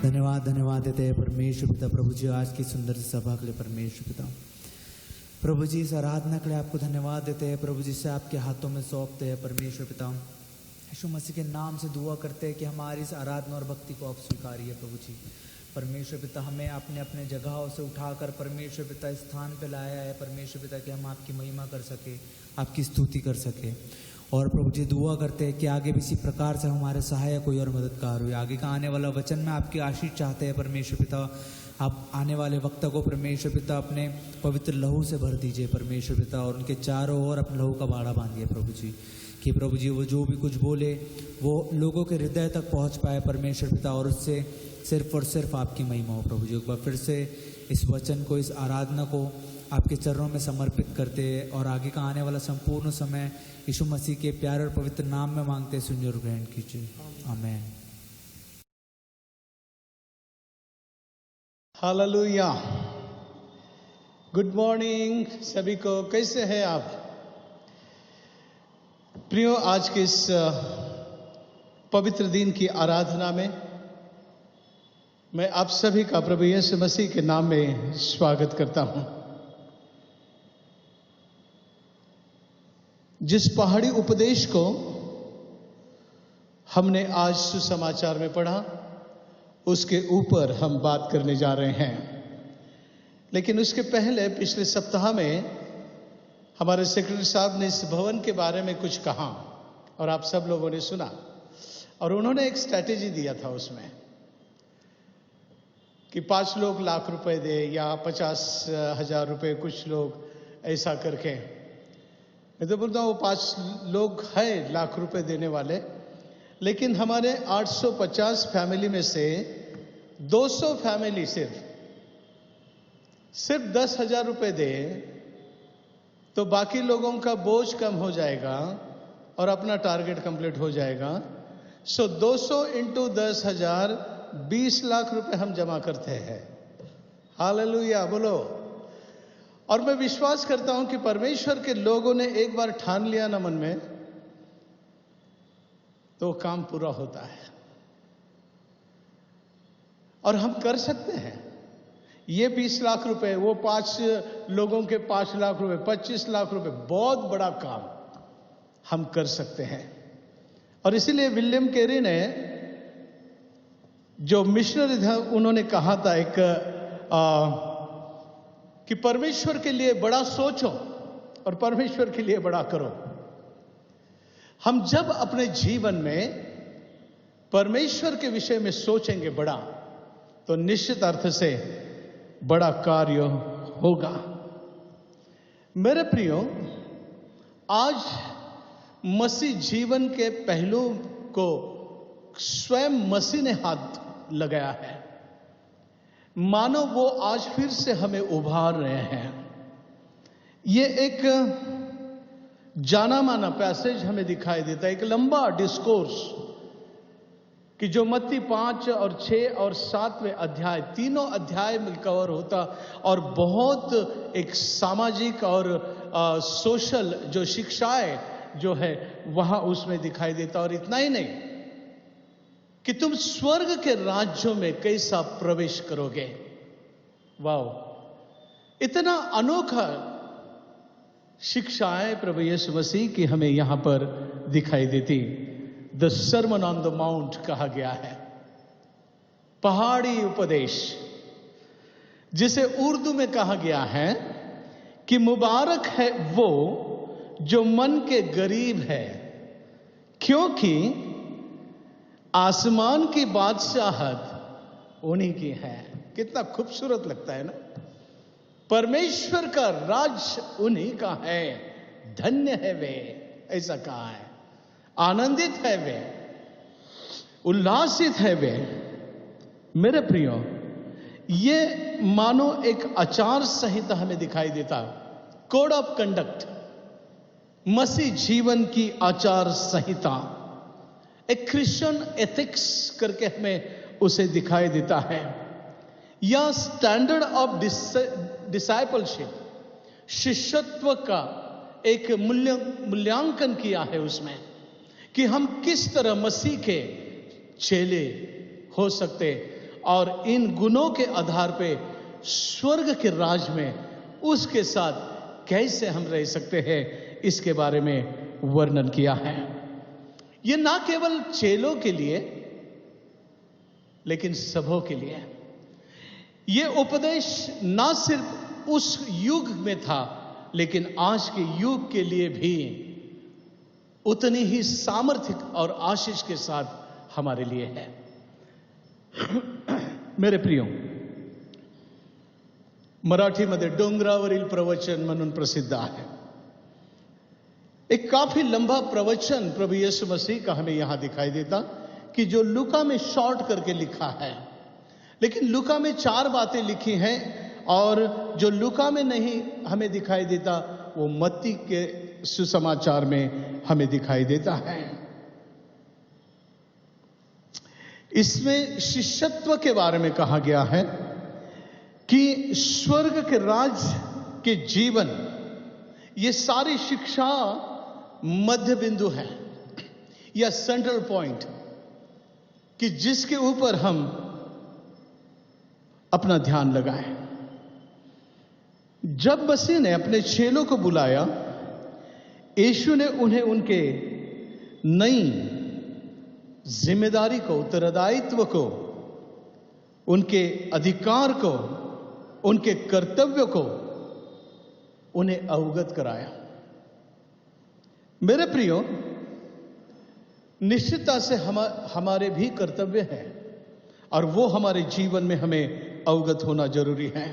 Speaker 5: धन्यवाद देते हैं परमेश्वर पिता प्रभु जी आज की सुंदर सभा के लिए परमेश्वर पिता प्रभु जी इस आराधना के लिए आपको धन्यवाद देते हैं प्रभु जी से आपके हाथों में सौंपते हैं परमेश्वर पिता यीशु मसीह के नाम से दुआ करते हैं कि हमारी इस आराधना और भक्ति को आप स्वीकारिए प्रभु जी परमेश्वर पिता हमें अपने अपने जगहों से उठाकर परमेश्वर पिता इस स्थान पे लाया है परमेश्वर पिता कि हम आपकी महिमा कर सके आपकी स्तुति कर सके और प्रभु जी दुआ करते हैं कि आगे भी इसी प्रकार से हमारे सहायक कोई और मददगार हुए आगे का आने वाला वचन में आपकी आशीष चाहते हैं परमेश्वर पिता आप आने वाले वक्त को परमेश्वर पिता अपने पवित्र लहू से भर दीजिए परमेश्वर पिता और उनके चारों ओर अपने लहू का बाड़ा बांधिए प्रभु जी कि प्रभु जी वो जो भी कुछ बोले वो लोगों के हृदय तक पहुंच पाए परमेश्वर पिता और उससे सिर्फ और सिर्फ आपकी महिमा हो प्रभु जी एक बार फिर से इस वचन को इस आराधना को आपके चरणों में समर्पित करते और आगे का आने वाला संपूर्ण समय यीशु मसीह के प्यारे और पवित्र नाम में मांगते सुनिए और ग्रहण कीजिए आमीन
Speaker 1: हालेलुया गुड मॉर्निंग सभी को कैसे हैं आप प्रियो आज के इस पवित्र दिन की आराधना में मैं आप सभी का प्रभु यीशु मसीह के नाम में स्वागत करता हूं जिस पहाड़ी उपदेश को हमने आज सुसमाचार में पढ़ा उसके ऊपर हम बात करने जा रहे हैं लेकिन उसके पहले पिछले सप्ताह में हमारे सेक्रेटरी साहब ने इस भवन के बारे में कुछ कहा और आप सब लोगों ने सुना और उन्होंने एक स्ट्रैटेजी दिया था उसमें कि 5 लोग लाख रुपए दे या 50,000 रुपए कुछ लोग ऐसा करके मैं तो बोलता हूँ वो 5 लोग हैं लाख रुपए देने वाले लेकिन हमारे 850 फैमिली में से 200 फैमिली सिर्फ 10,000 रुपए दे तो बाकी लोगों का बोझ कम हो जाएगा और अपना टारगेट कंप्लीट हो जाएगा सो 200 इंटू 10,000 20 लाख रुपए हम जमा करते हैं हालेलुया बोलो और मैं विश्वास करता हूं कि परमेश्वर के लोगों ने एक बार ठान लिया ना मन में तो काम पूरा होता है और हम कर सकते हैं ये 20 लाख रुपए वो 5 लोगों के 5 लाख रुपए 25 लाख रुपए बहुत बड़ा काम हम कर सकते हैं और इसीलिए विलियम कैरी ने जो मिशनरी था उन्होंने कहा था एक कि परमेश्वर के लिए बड़ा सोचो और परमेश्वर के लिए बड़ा करो हम जब अपने जीवन में परमेश्वर के विषय में सोचेंगे बड़ा तो निश्चित अर्थ से बड़ा कार्य होगा मेरे प्रियो आज मसीह जीवन के पहलू को स्वयं मसीह ने हाथ लगाया है मानो वो आज फिर से हमें उभार रहे हैं ये एक जाना माना पैसेज हमें दिखाई देता है एक लंबा डिस्कोर्स कि जो मत्ती 5 और 6 और 7वें अध्याय तीनों अध्याय में कवर होता और बहुत एक सामाजिक और सोशल जो शिक्षाएं जो है वहां उसमें दिखाई देता और इतना ही नहीं कि तुम स्वर्ग के राज्यों में कैसा प्रवेश करोगे वाह इतना अनोखा शिक्षाएं प्रभु यीशु मसीह की हमें यहां पर दिखाई देती the sermon on the mount कहा गया है पहाड़ी उपदेश जिसे उर्दू में कहा गया है कि मुबारक है वो जो मन के गरीब है क्योंकि आसमान की बादशाहत उन्हीं की है कितना खूबसूरत लगता है ना परमेश्वर का राज उन्हीं का है धन्य है वे ऐसा कहा है आनंदित है वे उल्लासित है वे मेरे प्रियो ये मानो एक आचार संहिता हमें दिखाई देता कोड ऑफ कंडक्ट मसीह जीवन की आचार संहिता एक क्रिश्चियन एथिक्स करके हमें उसे दिखाई देता है या स्टैंडर्ड ऑफ डिसाइपलशिप शिष्यत्व का एक मूल्यांकन किया है उसमें कि हम किस तरह मसीह के चेले हो सकते और इन गुणों के आधार पे स्वर्ग के राज में उसके साथ कैसे हम रह सकते हैं, इसके बारे में वर्णन किया है। यह ना केवल चेलों के लिए लेकिन सबों के लिए। यह उपदेश ना सिर्फ उस युग में था लेकिन आज के युग के लिए भी उतनी ही सामर्थ्य और आशीष के साथ हमारे लिए है। मेरे प्रियो, मराठीमध्ये डोंगरावरील प्रवचन म्हणून प्रसिद्ध आहे। एक काफी लंबा प्रवचन प्रभु यीशु मसीह का हमें यहां दिखाई देता कि जो लूका में शॉर्ट करके लिखा है, लेकिन लूका में 4 बातें लिखी हैं और जो लूका में नहीं हमें दिखाई देता वो मत्ती के सुसमाचार में हमें दिखाई देता है। इसमें शिष्यत्व के बारे में कहा गया है कि स्वर्ग के राज के जीवन, ये सारी शिक्षा मध्य बिंदु है या सेंट्रल पॉइंट, कि जिसके ऊपर हम अपना ध्यान लगाएं। जब मसीह ने अपने चेलों को बुलाया, यीशु ने उन्हें उनके नई जिम्मेदारी को, उत्तरदायित्व को, उनके अधिकार को, उनके कर्तव्य को उन्हें अवगत कराया। मेरे प्रियो, निश्चितता से हमारे भी कर्तव्य हैं और वो हमारे जीवन में हमें अवगत होना जरूरी है।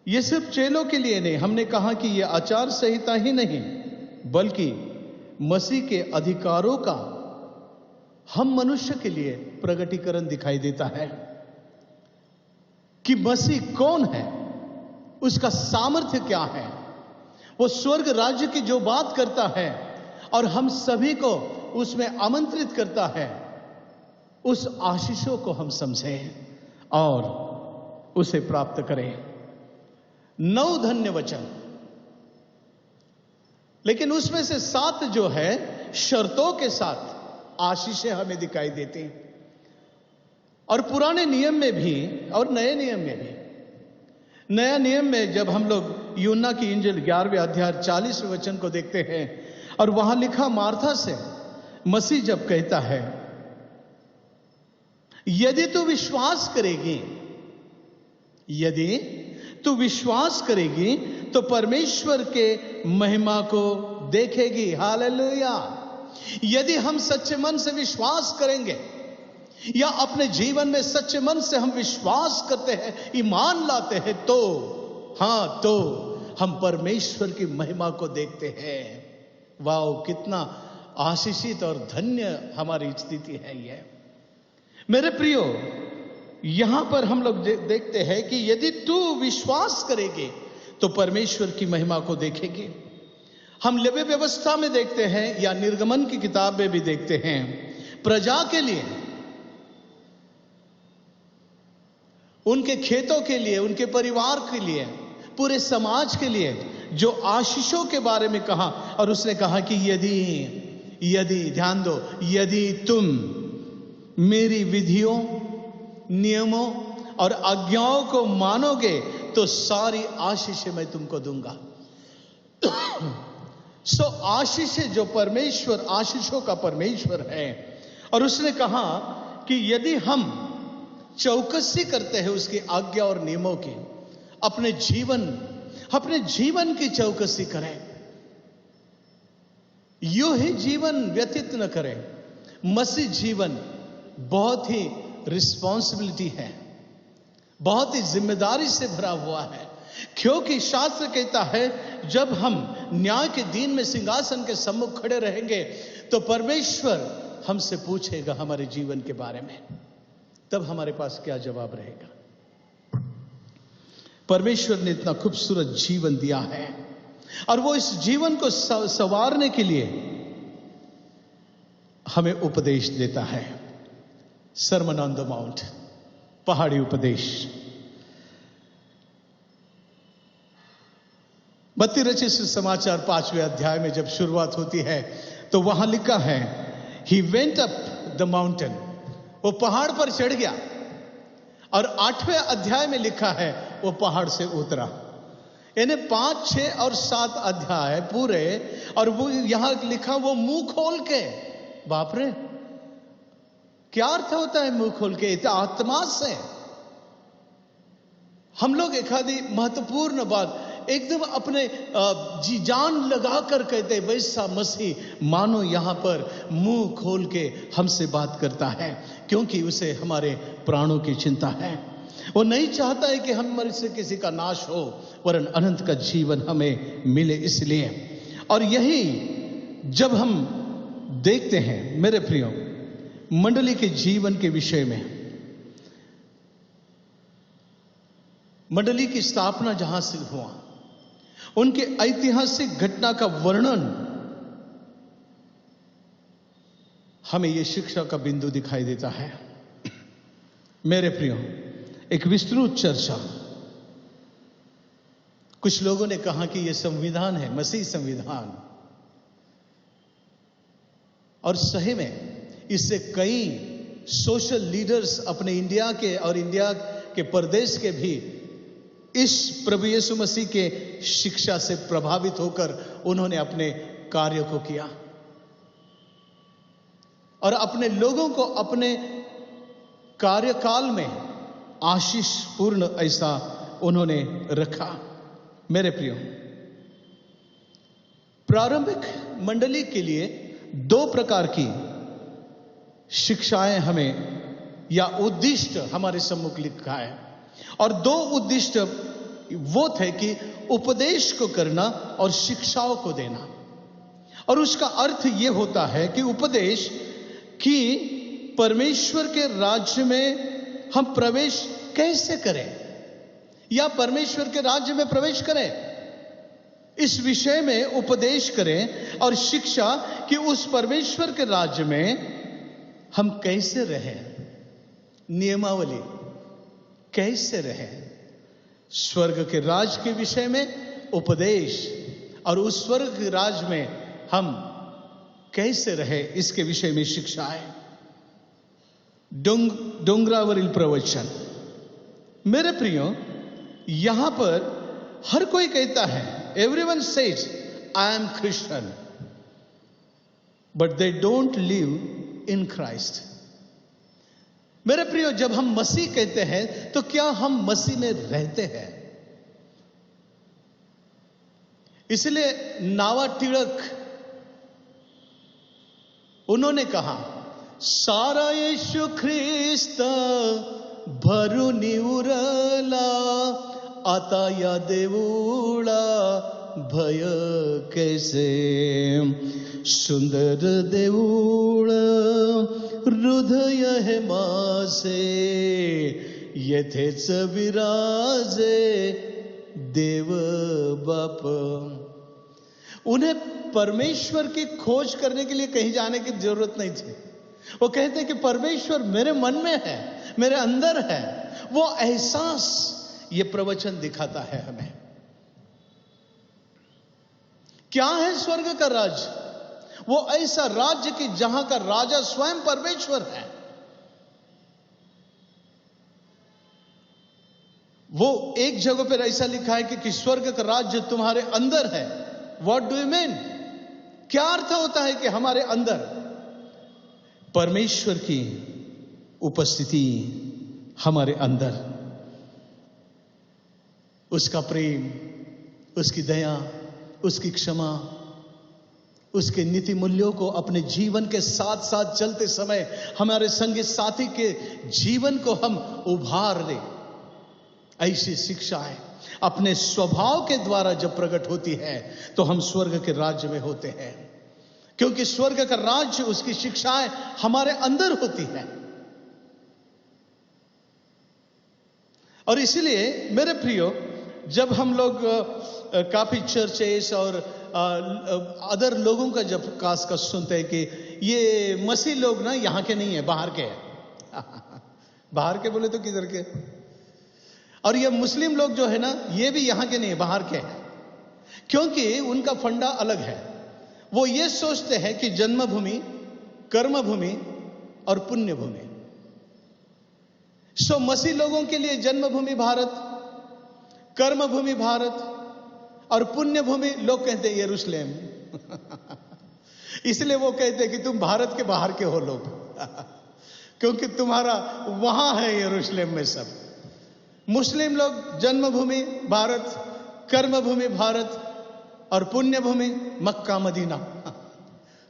Speaker 1: ये सिर्फ चेलों के लिए नहीं, हमने कहा कि ये आचार संहिता ही नहीं बल्कि मसीह के अधिकारों का हम मनुष्य के लिए प्रगटीकरण दिखाई देता है कि मसीह कौन है, उसका सामर्थ्य क्या है, वो स्वर्ग राज्य की जो बात करता है और हम सभी को उसमें आमंत्रित करता है, उस आशीषों को हम समझें और उसे प्राप्त करें। 9 धन्य वचन, लेकिन उसमें से 7 जो है शर्तों के साथ आशीषें हमें दिखाई देती हैं। और पुराने नियम में भी और नए नियम में भी, नया नियम में जब हम लोग यूहन्ना की इंजील 11वें अध्याय 40वें वचन को देखते हैं और वहां लिखा मार्था से मसीह जब कहता है, यदि तू विश्वास करेगी, यदि तू विश्वास करेगी तो परमेश्वर के महिमा को देखेगी। हालेलुया। यदि हम सच्चे मन से विश्वास करेंगे या अपने जीवन में सच्चे मन से हम विश्वास करते हैं, ईमान लाते हैं, तो हम परमेश्वर की महिमा को देखते हैं। वाओ, कितना आशीषित और धन्य हमारी स्थिति है यह। मेरे प्रियो, यहां पर हम लोग देखते हैं कि यदि तू विश्वास करेगी तो परमेश्वर की महिमा को देखेगी। हम लेवी व्यवस्था में देखते हैं या निर्गमन की किताब में भी देखते हैं, प्रजा के लिए, उनके खेतों के लिए, उनके परिवार के लिए, पूरे समाज के लिए जो आशीषों के बारे में कहा, और उसने कहा कि यदि ध्यान दो, यदि तुम मेरी विधियों, नियमों और आज्ञाओं को मानोगे तो सारी आशीषें मैं तुमको दूंगा। सो आशीषें, जो परमेश्वर आशीषों का परमेश्वर है, और उसने कहा कि यदि हम चौकसी करते हैं उसकी आज्ञा और नियमों की, अपने जीवन की चौकसी करें, यूं ही जीवन व्यतीत न करें। मसीह जीवन बहुत ही रिस्पॉन्सिबिलिटी है, बहुत ही जिम्मेदारी से भरा हुआ है, क्योंकि शास्त्र कहता है जब हम न्याय के दिन में सिंहासन के सम्मुख खड़े रहेंगे तो परमेश्वर हमसे पूछेगा हमारे जीवन के बारे में, तब हमारे पास क्या जवाब रहेगा। परमेश्वर ने इतना खूबसूरत जीवन दिया है और वो इस जीवन को संवारने के लिए हमें उपदेश देता है। सरमन ऑन द माउंट, पहाड़ी उपदेश। मत्ती रचित सुसमाचार 5वें अध्याय में जब शुरुआत होती है तो वहां लिखा है, he went up the mountain, वो पहाड़ पर चढ़ गया। और 8वें अध्याय में लिखा है वो पहाड़ से उतरा। यानी 5, 6 और 7 अध्याय पूरे, और वो यहां लिखा वो मुंह खोल के, बाप रे, क्या अर्थ होता है मुंह खोल के? आत्मा से हम लोग एक आधी महत्वपूर्ण बात एकदम अपने जी जान लगाकर कहते, वैसा मसीह मानो यहां पर मुंह खोल के हमसे बात करता है, क्योंकि उसे हमारे प्राणों की चिंता है। वो नहीं चाहता है कि हम से किसी का नाश हो, वरन अनंत का जीवन हमें मिले। इसलिए और यही जब हम देखते हैं मेरे प्रियो, मंडली के जीवन के विषय में, मंडली की स्थापना जहां से हुआ, उनके ऐतिहासिक घटना का वर्णन हमें यह शिक्षा का बिंदु दिखाई देता है। मेरे प्रियो, एक विस्तृत चर्चा, कुछ लोगों ने कहा कि यह संविधान है, मसीह संविधान, और सही में इससे कई सोशल लीडर्स अपने इंडिया के और इंडिया के प्रदेश के भी इस प्रभु यीशु मसीह के शिक्षा से प्रभावित होकर उन्होंने अपने कार्य को किया और अपने लोगों को अपने कार्यकाल में आशीष पूर्ण ऐसा उन्होंने रखा। मेरे प्रियो, प्रारंभिक मंडली के लिए 2 प्रकार की शिक्षाएं हमें या उद्दिष्ट हमारे सम्मुख लिखा है, और 2 उद्दिष्ट वो थे कि उपदेश को करना और शिक्षाओं को देना। और उसका अर्थ यह होता है कि उपदेश कि परमेश्वर के राज्य में हम प्रवेश कैसे करें या परमेश्वर के राज्य में प्रवेश करें, इस विषय में उपदेश करें, और शिक्षा कि उस परमेश्वर के राज्य में हम कैसे रहें, नियमावली कैसे रहें, स्वर्ग के राज के विषय में उपदेश, और उस स्वर्ग के राज में हम कैसे रहे इसके विषय में शिक्षाएं। डोंगरावरील प्रवचन। मेरे प्रियो, यहां पर हर कोई कहता है, everyone says I am Christian, but they don't live in Christ. मेरे प्रियो, जब हम मसीह कहते हैं तो क्या हम मसीह में रहते हैं? इसलिए नावा टिळक उन्होंने कहा, सारा येशू ख्रिस्त भरूनी उरला, आता या देऊळा भय कैसे, सुंदर देऊळ हृदय हे मासे, येथेच विराजे देव बाप। उन्हें परमेश्वर की खोज करने के लिए कहीं जाने की जरूरत नहीं थी। वो कहते हैं कि परमेश्वर मेरे मन में है, मेरे अंदर है। वो एहसास ये प्रवचन दिखाता है हमें। क्या है स्वर्ग का राज्य? वो ऐसा राज्य कि जहां का राजा स्वयं परमेश्वर है। वो एक जगह पर ऐसा लिखा है कि स्वर्ग का राज्य तुम्हारे अंदर है। What do you mean? क्या अर्थ होता है कि हमारे अंदर परमेश्वर की उपस्थिति, हमारे अंदर उसका प्रेम, उसकी दया, उसकी क्षमा, उसके नीति मूल्यों को अपने जीवन के साथ साथ चलते समय हमारे संगी साथी के जीवन को हम उभार दें। ऐसी शिक्षाएं अपने स्वभाव के द्वारा जब प्रकट होती है तो हम स्वर्ग के राज्य में होते हैं, क्योंकि स्वर्ग का राज्य, उसकी शिक्षाएं हमारे अंदर होती हैं। और इसलिए मेरे प्रियो, जब हम लोग काफी चर्चेस और अदर लोगों का जब कास का सुनते हैं कि ये मसीह लोग ना यहाँ के नहीं है, बाहर के हैं बाहर के बोले तो किधर के? और ये मुस्लिम लोग जो है ना, ये भी यहाँ के नहीं है, बाहर के हैं। क्योंकि उनका फंडा अलग है। वो ये सोचते हैं कि जन्मभूमि, कर्मभूमि और पुण्य भूमि। सो मसीह लोगों के लिए जन्मभूमि भारत, कर्मभूमि भारत और पुण्य भूमि लोग कहते हैं यरूशलेम। इसलिए वो कहते हैं कि तुम भारत के बाहर के हो लोग, क्योंकि तुम्हारा वहां है यरूशलेम में सब। मुस्लिम लोग जन्मभूमि भारत, कर्मभूमि भारत और पुण्य भूमि मक्का मदीना।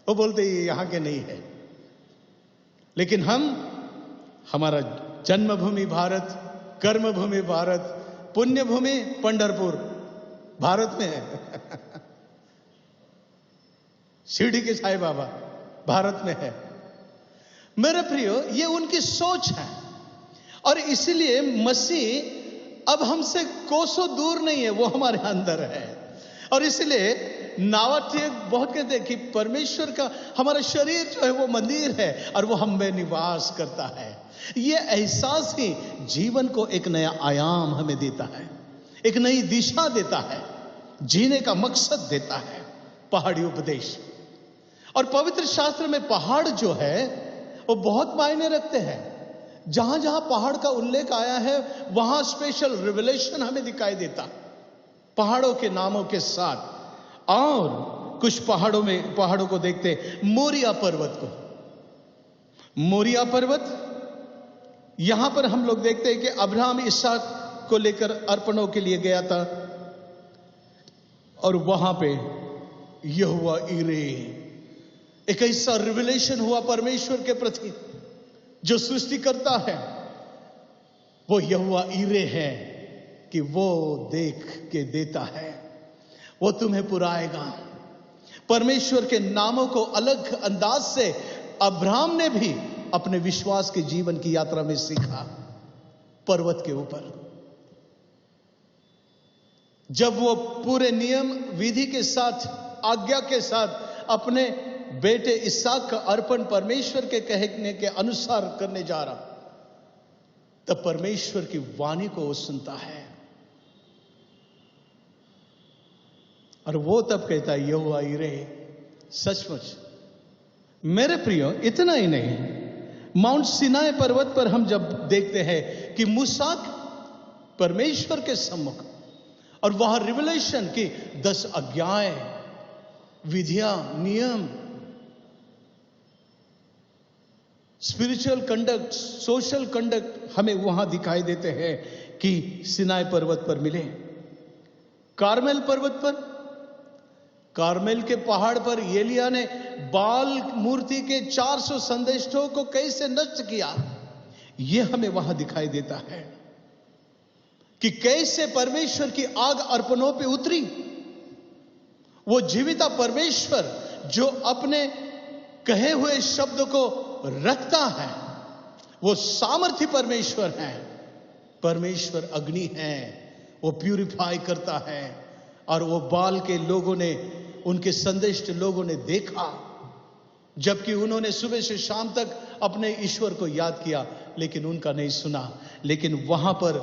Speaker 1: वो बोलते ये यहां के नहीं है, लेकिन हमारा जन्मभूमि भारत, कर्मभूमि भारत, पुण्य भूमि पंढरपुर भारत में है। शिरडी के साईं बाबा भारत में है। मेरे प्रियो, ये उनकी सोच है और इसलिए मसीह अब हमसे कोसों दूर नहीं है, वो हमारे अंदर है। और इसलिए नावार्थी बहुत कहते हैं कि परमेश्वर का हमारा शरीर जो है वो मंदिर है और वो हम में निवास करता है। ये एहसास ही जीवन को एक नया आयाम हमें देता है, एक नई दिशा देता है, जीने का मकसद देता है। पहाड़ी उपदेश और पवित्र शास्त्र में पहाड़ जो है वो बहुत मायने रखते हैं। जहां जहां पहाड़ का उल्लेख आया है वहां स्पेशल रिवलेशन हमें दिखाई देता, पहाड़ों के नामों के साथ। और कुछ पहाड़ों को देखते, मोरिया पर्वत को, मोरिया पर्वत, यहां पर हम लोग देखते हैं कि अब्राहम इसहाक को लेकर अर्पणों के लिए गया था और वहां पे यहोवा ईरे, एक ऐसा रिवलेशन हुआ परमेश्वर के प्रति जो सृष्टि करता है। वो यहोवा ईरे है कि वो देख के देता है, वो तुम्हें पुराएगा। परमेश्वर के नामों को अलग अंदाज से अब्राहम ने भी अपने विश्वास के जीवन की यात्रा में सीखा। पर्वत के ऊपर जब वो पूरे नियम विधि के साथ, आज्ञा के साथ अपने बेटे इसहाक का अर्पण परमेश्वर के कहने के अनुसार करने जा रहा, तब परमेश्वर की वाणी को वो सुनता है और वो तब कहता है यहोवा ईरे। सचमुच मेरे प्रियो, इतना ही नहीं, माउंट सिनाई पर्वत पर हम जब देखते हैं कि मूसा परमेश्वर के सम्मुख और वहां रिवलेशन की 10 आज्ञाएं, विधियां, नियम, स्पिरिचुअल कंडक्ट, सोशल कंडक्ट हमें वहां दिखाई देते हैं कि सिनाई पर्वत पर मिले। कार्मेल पर्वत पर, कार्मेल के पहाड़ पर एलिया ने बाल मूर्ति के 400 संदेशों को कैसे नष्ट किया, यह हमें वहां दिखाई देता है कि कैसे परमेश्वर की आग अर्पणों पे उतरी। वो जीविता परमेश्वर जो अपने कहे हुए शब्द को रखता है, वो सामर्थी परमेश्वर है। परमेश्वर अग्नि है, वो प्यूरिफाई करता है। और वो बाल के लोगों ने, उनके संदेश लोगों ने देखा, जबकि उन्होंने सुबह से शाम तक अपने ईश्वर को याद किया, लेकिन उनका नहीं सुना। लेकिन वहां पर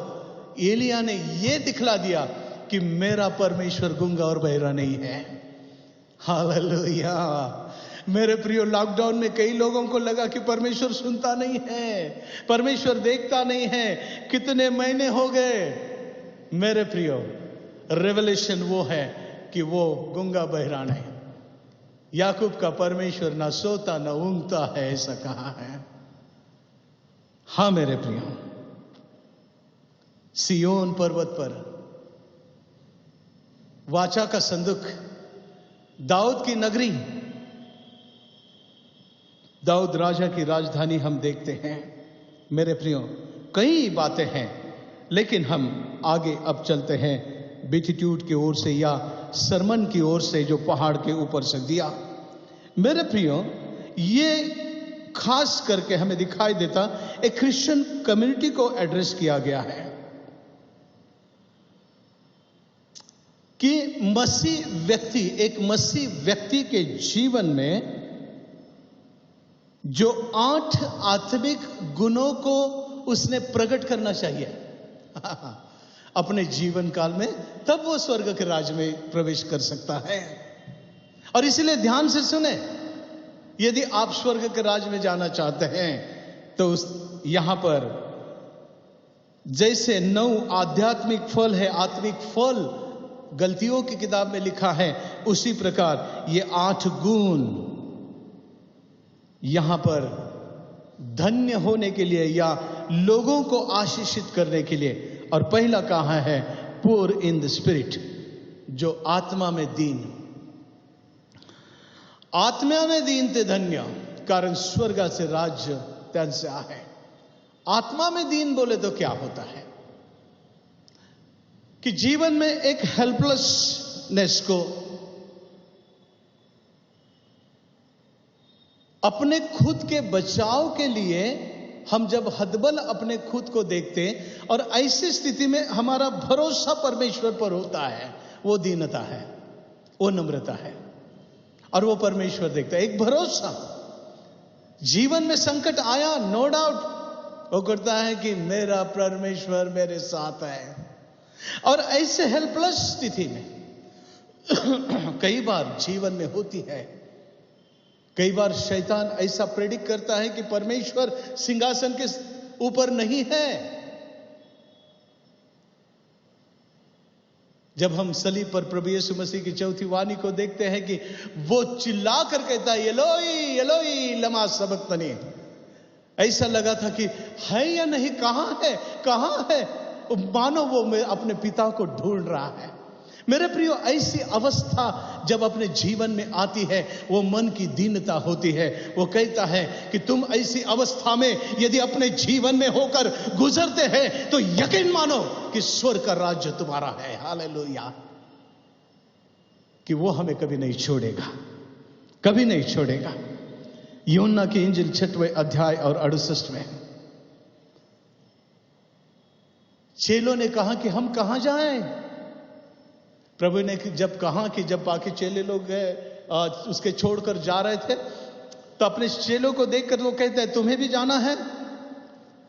Speaker 1: एलिया ने यह दिखला दिया कि मेरा परमेश्वर गूंगा और बहरा नहीं है। हालेलुया। मेरे प्रियो, लॉकडाउन में कई लोगों को लगा कि परमेश्वर सुनता नहीं है, परमेश्वर देखता नहीं है, कितने महीने हो गए। मेरे प्रियो, रेवलेशन वो है कि वो गूंगा बहरा नहीं। याकूब का परमेश्वर ना सोता ना ऊँगता है, ऐसा कहा है। हां मेरे प्रियो, सियोन पर्वत पर वाचा का संदूक, दाऊद की नगरी, दाऊद राजा की राजधानी हम देखते हैं। मेरे प्रियो, कई बातें हैं, लेकिन हम आगे अब चलते हैं बीटिट्यूड की ओर से या सरमन की ओर से जो पहाड़ के ऊपर से दिया। मेरे प्रियो, ये खास करके हमें दिखाई देता एक क्रिश्चियन कम्युनिटी को एड्रेस किया गया है कि मसीह व्यक्ति, एक मसीह व्यक्ति के जीवन में जो 8 आत्मिक गुणों को उसने प्रकट करना चाहिए अपने जीवन काल में, तब वो स्वर्ग के राज्य में प्रवेश कर सकता है। और इसलिए ध्यान से सुने, यदि आप स्वर्ग के राज्य में जाना चाहते हैं तो यहां पर जैसे 9 आध्यात्मिक फल है, आत्मिक फल गलतियों की किताब में लिखा है, उसी प्रकार ये 8 गुण यहां पर धन्य होने के लिए या लोगों को आशीषित करने के लिए। और पहला कहा है पुअर इन द स्पिरिट, जो आत्मा में दीन। आत्मा में दीन ते धन्य, कारण स्वर्गा से राज्य त्यांचे आहे। आत्मा में दीन बोले तो क्या होता है कि जीवन में एक हेल्पलेसनेस को, अपने खुद के बचाव के लिए हम जब हदबल अपने खुद को देखते और ऐसी स्थिति में हमारा भरोसा परमेश्वर पर होता है, वो दीनता है, वो नम्रता है, और वो परमेश्वर देखता है। एक भरोसा, जीवन में संकट आया, नो डाउट वो करता है कि मेरा परमेश्वर मेरे साथ है। और ऐसे हेल्पलेस स्थिति में कई बार जीवन में होती है, कई बार शैतान ऐसा प्रेडिक्ट करता है कि परमेश्वर सिंहासन के ऊपर नहीं है। जब हम सलीब पर प्रभु यीशु मसीह की चौथी वाणी को देखते हैं कि वो चिल्ला कर कहता है एलोई एलोई लमा सबक्तनी, ऐसा लगा था कि है या नहीं, कहां है, मानो वो अपने पिता को ढूंढ रहा है। मेरे प्रियो, ऐसी अवस्था जब अपने जीवन में आती है, वो मन की दीनता होती है। वो कहता है कि तुम ऐसी अवस्था में यदि अपने जीवन में होकर गुजरते हैं तो यकीन मानो कि स्वर्ग का राज्य तुम्हारा है। हालेलुया, कि वो हमें कभी नहीं छोड़ेगा, कभी नहीं छोड़ेगा। यूहन्ना की इंजिल 6वें अध्याय और 68 में चेलों ने कहा कि हम कहां जाएं। प्रभु ने जब कहा कि जब बाकी चेले लोग उसके छोड़कर जा रहे थे, तो अपने चेलों को देखकर वो कहते हैं तुम्हें भी जाना है।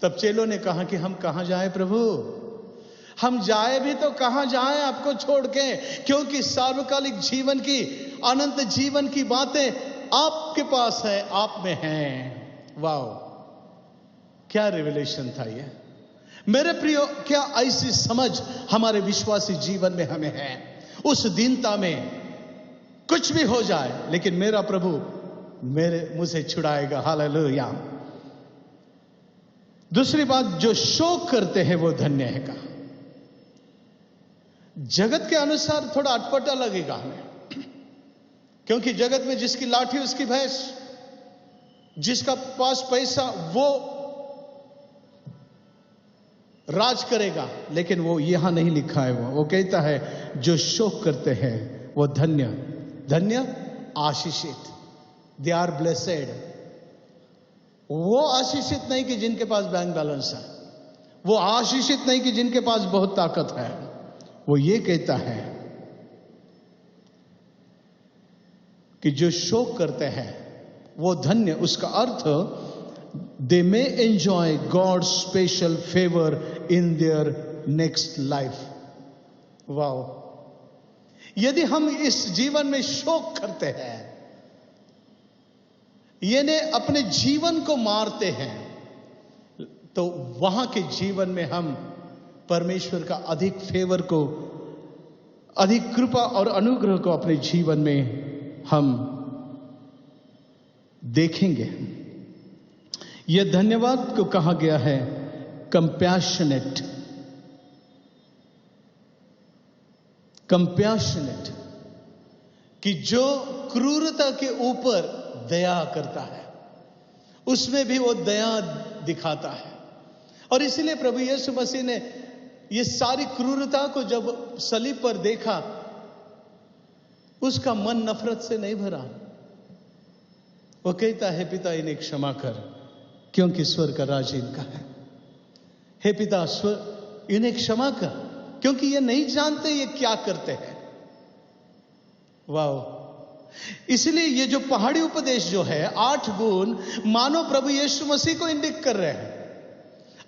Speaker 1: तब चेलों ने कहा कि हम कहां जाएं प्रभु, हम जाए भी तो कहां जाएं आपको छोड़ के, क्योंकि सार्वकालिक जीवन की, अनंत जीवन की बातें आपके पास है, आप में हैं। वाओ, क्या रिवलेशन था ये। मेरे प्रियो, क्या ऐसी समझ हमारे विश्वासी जीवन में हमें है। उस दीनता में कुछ भी हो जाए, लेकिन मेरा प्रभु मुझे छुड़ाएगा। हालेलुया। दूसरी बात, जो शोक करते हैं वो धन्य है। कहा जगत के अनुसार थोड़ा अटपटा लगेगा हमें, क्योंकि जगत में जिसकी लाठी उसकी भैंस, जिसका पास पैसा वो राज करेगा, लेकिन वो यहां नहीं लिखा है। वो कहता है जो शोक करते हैं वो धन्य, धन्य आशीषित, दे आर ब्लेसेड। वो आशीषित नहीं कि जिनके पास बैंक बैलेंस है, वो आशीषित नहीं कि जिनके पास बहुत ताकत है। वो ये कहता है कि जो शोक करते हैं वो धन्य। उसका अर्थ, they may enjoy God's special favor in their next life. Wow, यदि हम इस जीवन में शोक करते हैं, यानी अपने जीवन को मारते हैं, तो वहां के जीवन में हम परमेश्वर का अधिक फेवर को, अधिक कृपा और अनुग्रह को अपने जीवन में हम देखेंगे। यह धन्यवाद को कहा गया है कंपैशनेट, कंपैशनेट, कि जो क्रूरता के ऊपर दया करता है, उसमें भी वो दया दिखाता है। और इसलिए प्रभु यीशु मसीह ने ये सारी क्रूरता को जब सलीब पर देखा, उसका मन नफरत से नहीं भरा। वो कहता है पिता इन्हें क्षमा कर, क्योंकि स्वर्ग का राज्य इनका है। हे पिता, इन्हें क्षमा कर, क्योंकि ये नहीं जानते ये क्या करते हैं। वाह, इसलिए ये जो पहाड़ी उपदेश जो है, 8 गुण मानो प्रभु यीशु मसीह को इंडिकेट कर रहे हैं।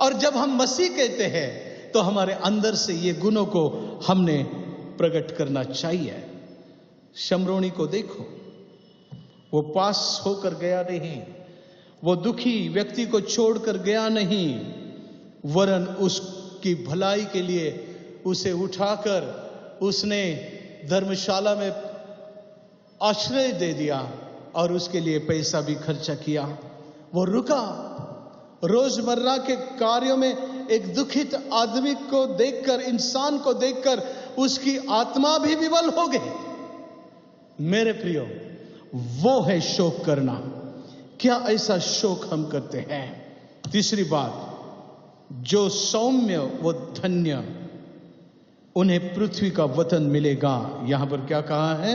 Speaker 1: और जब हम मसीह कहते हैं तो हमारे अंदर से ये गुणों को हमने प्रकट करना चाहिए। शमरोनी को देखो, वो पास होकर गया नहीं, वो दुखी व्यक्ति को छोड़कर गया नहीं, वरन उसकी भलाई के लिए उसे उठाकर उसने धर्मशाला में आश्रय दे दिया और उसके लिए पैसा भी खर्चा किया। वो रुका। रोजमर्रा के कार्यों में एक दुखित आदमी को देखकर, इंसान को देखकर उसकी आत्मा भी विवल हो गई। मेरे प्रियो, वो है शोक करना। क्या ऐसा शोक हम करते हैं? तीसरी बात, जो सौम्य वो धन्य, उन्हें पृथ्वी का वतन मिलेगा। यहां पर क्या कहा है?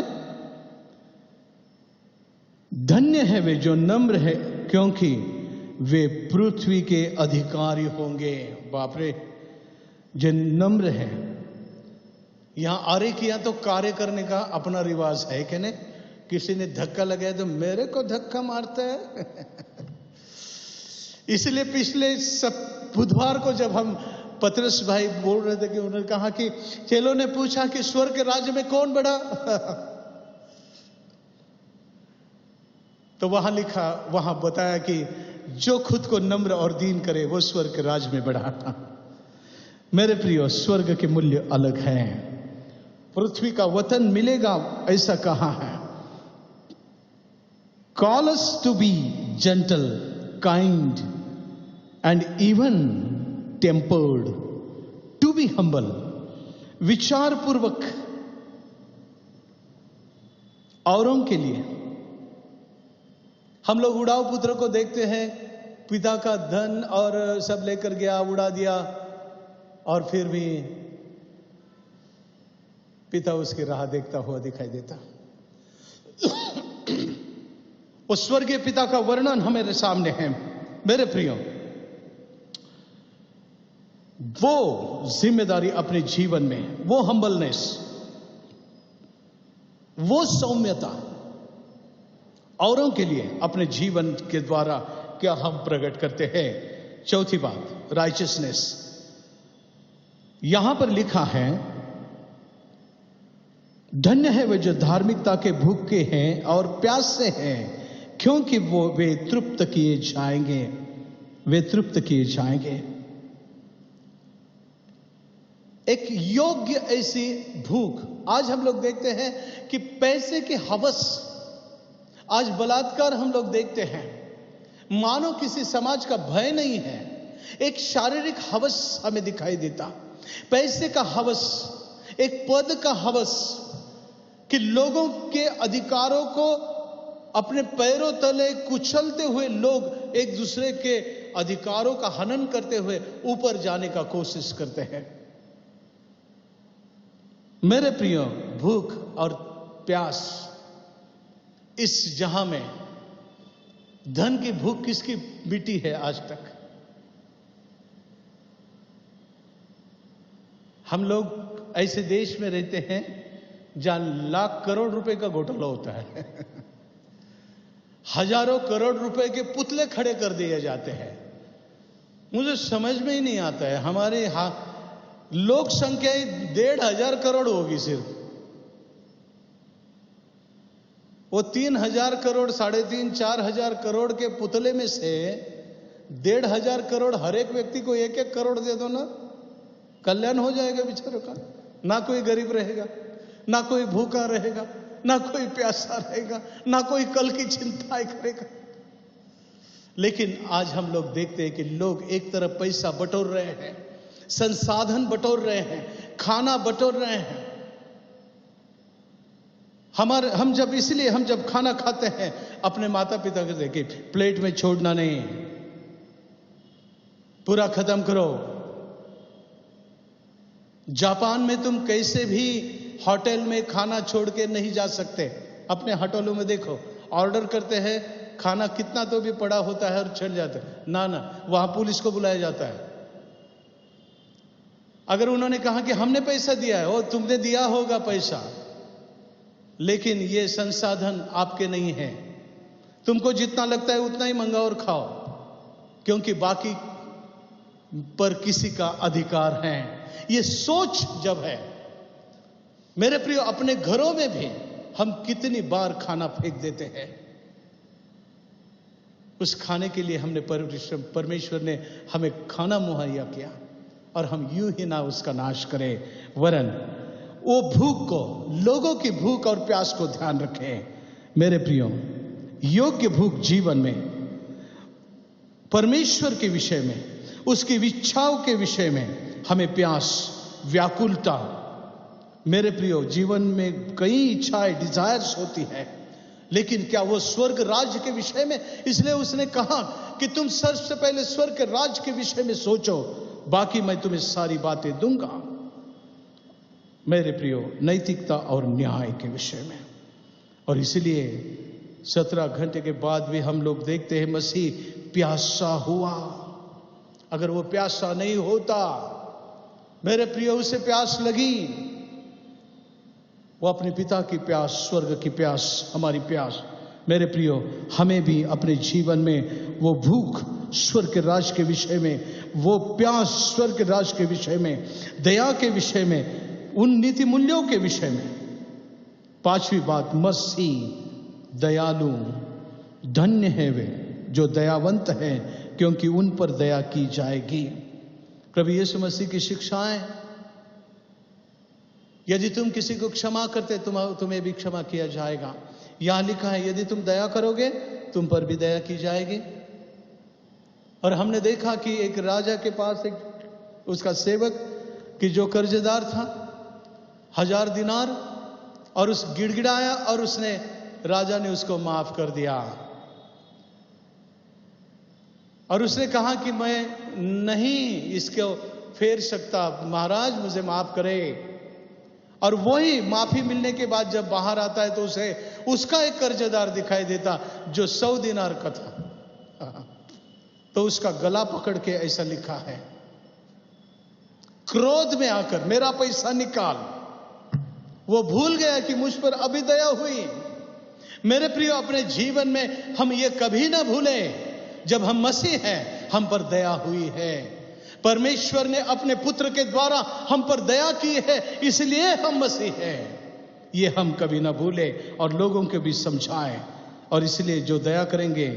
Speaker 1: धन्य है वे जो नम्र है, क्योंकि वे पृथ्वी के अधिकारी होंगे। बाप रे, जो नम्र है। यहां आरे किया तो कार्य करने का अपना रिवाज है कि नहीं? किसी ने धक्का लगाया तो मेरे को धक्का मारता है। इसलिए पिछले सब बुधवार को जब हम पतरस भाई बोल रहे थे कि उन्होंने कहा कि चेलों ने पूछा कि स्वर्ग के राज्य में कौन बड़ा? तो वहां लिखा, वहां बताया कि जो खुद को नम्र और दीन करे वो स्वर्ग के राज में बढ़ा। मेरे प्रियो, स्वर्ग के मूल्य अलग है। पृथ्वी का वतन मिलेगा, ऐसा कहा है। Call us to be gentle, kind and even tempered, to be humble, विचार पूर्वक औरों के लिए। हम लोग उड़ाऊ पुत्र को देखते हैं, पिता का धन और सब लेकर गया, उड़ा दिया, और फिर भी पिता उसकी राह देखता हुआ दिखाई देता। उस स्वर्गीय पिता का वर्णन हमारे सामने है। मेरे प्रियो, वो जिम्मेदारी अपने जीवन में, वो हम्बलनेस, वो सौम्यता औरों के लिए अपने जीवन के द्वारा क्या हम प्रकट करते हैं? चौथी बात, राइचियसनेस। यहां पर लिखा है, धन्य है वे जो धार्मिकता के भूखे हैं और प्यासे हैं, क्योंकि वे तृप्त किए जाएंगे। वे तृप्त किए जाएंगे। एक योग्य ऐसी भूख। आज हम लोग देखते हैं कि पैसे की हवस, आज बलात्कार हम लोग देखते हैं, मानो किसी समाज का भय नहीं है। एक शारीरिक हवस हमें दिखाई देता, पैसे का हवस, एक पद का हवस, कि लोगों के अधिकारों को अपने पैरों तले कुचलते हुए लोग एक दूसरे के अधिकारों का हनन करते हुए ऊपर जाने का कोशिश करते हैं। मेरे प्रियो, भूख और प्यास, इस जहां में धन की भूख किसकी मिटी है आज तक? हम लोग ऐसे देश में रहते हैं जहां लाख करोड़ रुपए का घोटाला होता है। हजारों करोड़ रुपए के पुतले खड़े कर दिए जाते हैं। मुझे समझ में ही नहीं आता है, हमारे यहां लोक संख्या 1,500 करोड़ होगी सिर्फ। वो 3,000 करोड़, 3,500-4,000 करोड़ के पुतले में से 1,500 करोड़ हर एक व्यक्ति को 1-1 करोड़ दे दो ना, कल्याण हो जाएगा बेचारों का। ना कोई गरीब रहेगा, ना कोई भूखा रहेगा, ना कोई प्यासा रहेगा, ना कोई कल की चिंताएं करेगा। लेकिन आज हम लोग देखते हैं कि लोग एक तरफ पैसा बटोर रहे हैं, संसाधन बटोर रहे हैं, खाना बटोर रहे हैं। हम जब खाना खाते हैं, अपने माता पिता को देखे प्लेट में छोड़ना नहीं, पूरा खत्म करो। जापान में तुम कैसे भी होटल में खाना छोड़ के नहीं जा सकते। अपने होटलों में देखो, ऑर्डर करते हैं, खाना कितना तो भी पड़ा होता है और चल जाता है। ना, वहां पुलिस को बुलाया जाता है। अगर उन्होंने कहा कि हमने पैसा दिया है, और तुमने दिया होगा पैसा, लेकिन ये संसाधन आपके नहीं है, तुमको जितना लगता है उतना ही मंगाओ और खाओ, क्योंकि बाकी पर किसी का अधिकार है। ये सोच जब है, मेरे प्रियो, अपने घरों में भी हम कितनी बार खाना फेंक देते हैं। उस खाने के लिए हमने परमेश्वर ने हमें खाना मुहैया किया, और हम यूं ही ना उसका नाश करें, वरन वो भूख को, लोगों की भूख और प्यास को ध्यान रखें। मेरे प्रियो, योग्य भूख जीवन में परमेश्वर के विषय में, उसकी इच्छाओं के विषय में हमें प्यास, व्याकुलता। मेरे प्रियो, जीवन में कई इच्छाएं, डिजायर्स होती है, लेकिन क्या वो स्वर्ग राज्य के विषय में? इसलिए उसने कहा कि तुम सबसे पहले स्वर्ग के राज्य के विषय में सोचो, बाकी मैं तुम्हें सारी बातें दूंगा। मेरे प्रियो, नैतिकता और न्याय के विषय में। और इसलिए 17 घंटे के बाद भी हम लोग देखते हैं मसीह प्यासा हुआ। अगर वो प्यासा नहीं होता, मेरे प्रियो, उसे प्यास लगी, वो अपने पिता की प्यास, स्वर्ग की प्यास, हमारी प्यास। मेरे प्रियो, हमें भी अपने जीवन में वो भूख स्वर्ग के राज के विषय में, वो प्यास स्वर्ग के राज के विषय में, दया के विषय में, उन नीति मूल्यों के विषय में। 5वीं बात, मसीह दयालु, धन्य है वे जो दयावंत हैं, क्योंकि उन पर दया की जाएगी। प्रभु यीशु मसीह की शिक्षाएं, यदि तुम किसी को क्षमा करते तुम्हें भी क्षमा किया जाएगा। यहां लिखा है यदि तुम दया करोगे तुम पर भी दया की जाएगी। और हमने देखा कि एक राजा के पास एक उसका सेवक कि जो कर्जदार था 1000 दिनार, और उस गिड़गिड़ाया और उसने, राजा ने उसको माफ कर दिया। और उसने कहा कि मैं नहीं इसको फेर सकता, महाराज मुझे माफ करे। और वही माफी मिलने के बाद जब बाहर आता है तो उसे उसका एक कर्जदार दिखाई देता जो 100 दिनार का था। तो उसका गला पकड़ के ऐसा लिखा है, क्रोध में आकर मेरा पैसा निकाल। वो भूल गया कि मुझ पर अभी दया हुई। मेरे प्रियो, अपने जीवन में हम ये कभी ना भूलें, जब हम मसीह हैं हम पर दया हुई है। परमेश्वर ने अपने पुत्र के द्वारा हम पर दया की है, इसलिए हम मसीह हैं। ये हम कभी ना भूलें और लोगों को भी समझाएं। और इसलिए जो दया करेंगे,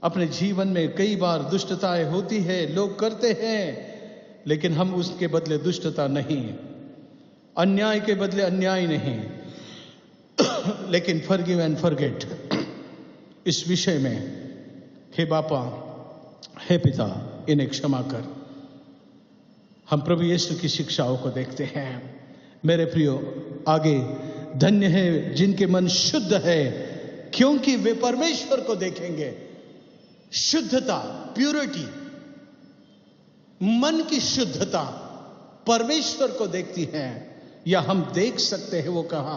Speaker 1: अपने जीवन में कई बार दुष्टताएं होती है, लोग करते हैं, लेकिन हम उसके बदले दुष्टता नहीं, अन्याय के बदले अन्याय नहीं, लेकिन फॉरगिव एंड फॉरगेट। इस विषय में, हे बापा, हे पिता, इन्हें क्षमा कर। हम प्रभु यीशु की शिक्षाओं को देखते हैं। मेरे प्रियो, आगे, धन्य है जिनके मन शुद्ध है, क्योंकि वे परमेश्वर को देखेंगे। शुद्धता, प्यूरिटी, मन की शुद्धता परमेश्वर को देखती है, या हम देख सकते हैं। वो कहा,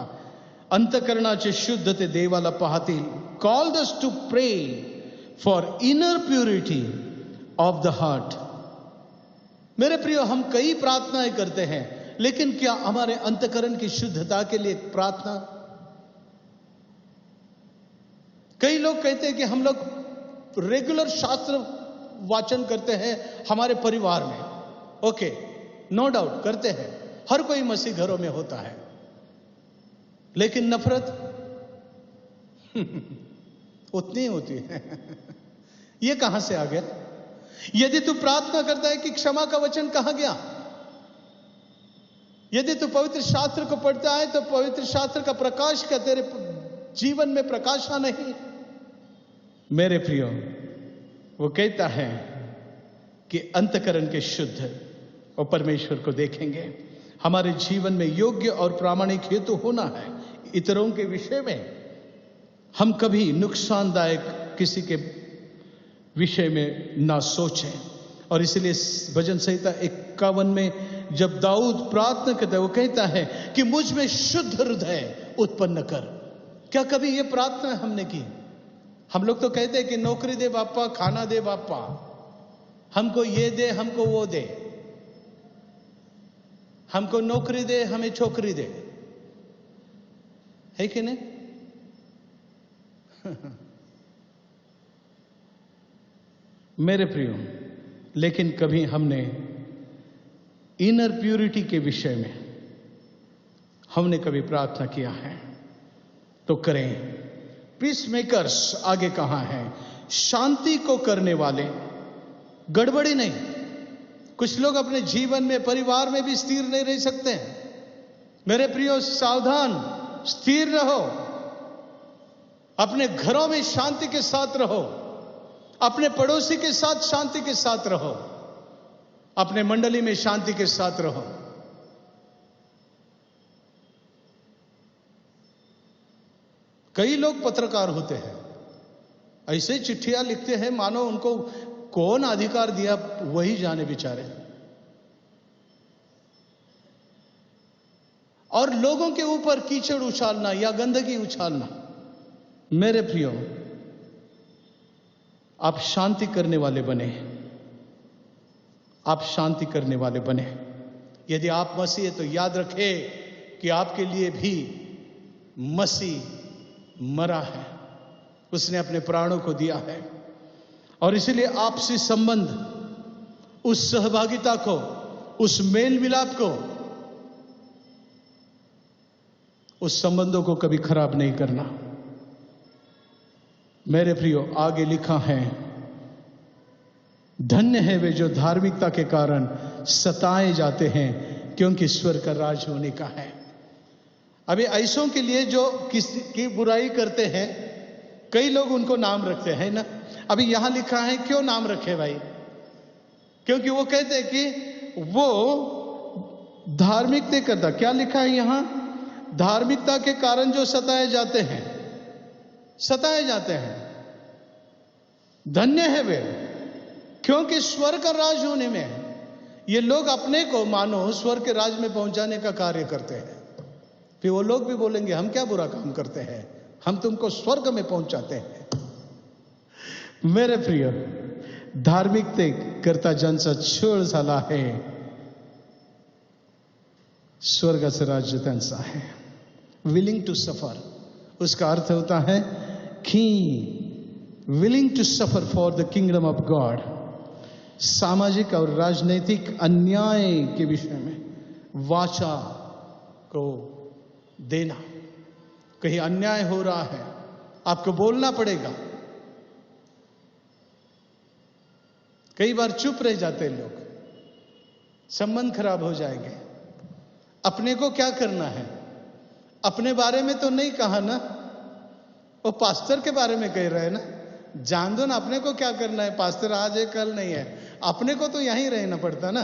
Speaker 1: अंतकरणाचे शुद्धते देवाला पाहतील, called us to pray for inner purity of the heart. मेरे प्रियो, हम कई प्रार्थनाएं करते हैं, लेकिन क्या हमारे अंतकरण की शुद्धता के लिए प्रार्थना? कई लोग कहते हैं कि हम लोग रेगुलर शास्त्र वाचन करते हैं हमारे परिवार में। ओके, नो डाउट करते हैं, हर कोई मसीह घरों में होता है, लेकिन नफरत उतनी होती है। ये कहां से आ गया? यदि तू प्रार्थना करता है कि क्षमा का वचन कहां गया? यदि तू पवित्र शास्त्र को पढ़ता है तो पवित्र शास्त्र का प्रकाश क्या तेरे जीवन में प्रकाशा नहीं? मेरे प्रियो, वो कहता है कि अंतकरण के शुद्ध और परमेश्वर को देखेंगे। हमारे जीवन में योग्य और प्रामाणिक हेतु होना है। इतरों के विषय में हम कभी नुकसानदायक किसी के विषय में ना सोचें। और इसलिए भजन संहिता 51 में जब दाऊद प्रार्थना करता है, वो कहता है कि मुझ में शुद्ध हृदय उत्पन्न कर। क्या कभी ये प्रार्थना हमने की? हम लोग तो कहते हैं कि नौकरी दे बापा, खाना दे बापा, हमको ये दे, हमको वो दे, हमको नौकरी दे, हमें छोकरी दे, है कि नहीं? मेरे प्रियो, लेकिन कभी हमने इनर प्यूरिटी के विषय में हमने कभी प्रार्थना किया है तो करें। पीस मेकर्स आगे कहां है? शांति को करने वाले, गड़बड़ी नहीं, कुछ लोग अपने जीवन में, परिवार में भी स्थिर नहीं रह सकते हैं। मेरे प्रियो, सावधान, स्थिर रहो, अपने घरों में शांति के साथ रहो, अपने पड़ोसी के साथ शांति के साथ रहो, अपने मंडली में शांति के साथ रहो। कई लोग पत्रकार होते हैं, ऐसे चिट्ठियां लिखते हैं मानो उनको कौन अधिकार दिया वही जाने बेचारे, और लोगों के ऊपर कीचड़ उछालना या गंदगी उछालना। मेरे प्रियो, आप शांति करने वाले बने, आप शांति करने वाले बने। यदि आप मसीह हैं तो याद रखें कि आपके लिए भी मसीह मरा है, उसने अपने प्राणों को दिया है, और इसलिए आपसी संबंध, उस सहभागिता को, उस मेल मिलाप को, उस संबंधों को कभी खराब नहीं करना। मेरे प्रियो, आगे लिखा है, धन्य है वे जो धार्मिकता के कारण सताए जाते हैं, क्योंकि ईश्वर का राज होने का है। अभी ऐसों के लिए जो किसी की बुराई करते हैं, कई लोग उनको नाम रखते हैं ना। अभी यहां लिखा है, क्यों नाम रखे भाई? क्योंकि वो कहते हैं कि वो धार्मिकता करता। क्या लिखा है यहां? धार्मिकता के कारण जो सताए जाते हैं, सताए जाते हैं। धन्य है वे, क्योंकि स्वर्ग का राज होने में है। ये लोग अपने को मानो स्वर्ग के राज में पहुंचाने का कार्य करते हैं। फिर वो लोग भी बोलेंगे, हम क्या बुरा काम करते हैं, हम तुमको स्वर्ग में पहुंचाते हैं। मेरे प्रिय, धार्मिकता करता ज्यांचा छळ झाला आहे, स्वर्गाचं राज्य त्यांचं आहे। विलिंग टू सफर, उसका अर्थ होता है कि willing to suffer for the kingdom of God. सामाजिक और राजनीतिक अन्याय के विषय में वाचा को देना। कहीं अन्याय हो रहा है, आपको बोलना पड़ेगा। कई बार चुप रह जाते हैं लोग, संबंध खराब हो जाएंगे। अपने को क्या करना है? अपने बारे में तो नहीं कहा ना, वो पास्टर के बारे में कह रहे हैं ना। जान दो ना, अपने को क्या करना है। पास्टर आज है कल नहीं है, अपने को तो यहीं रहना पड़ता ना।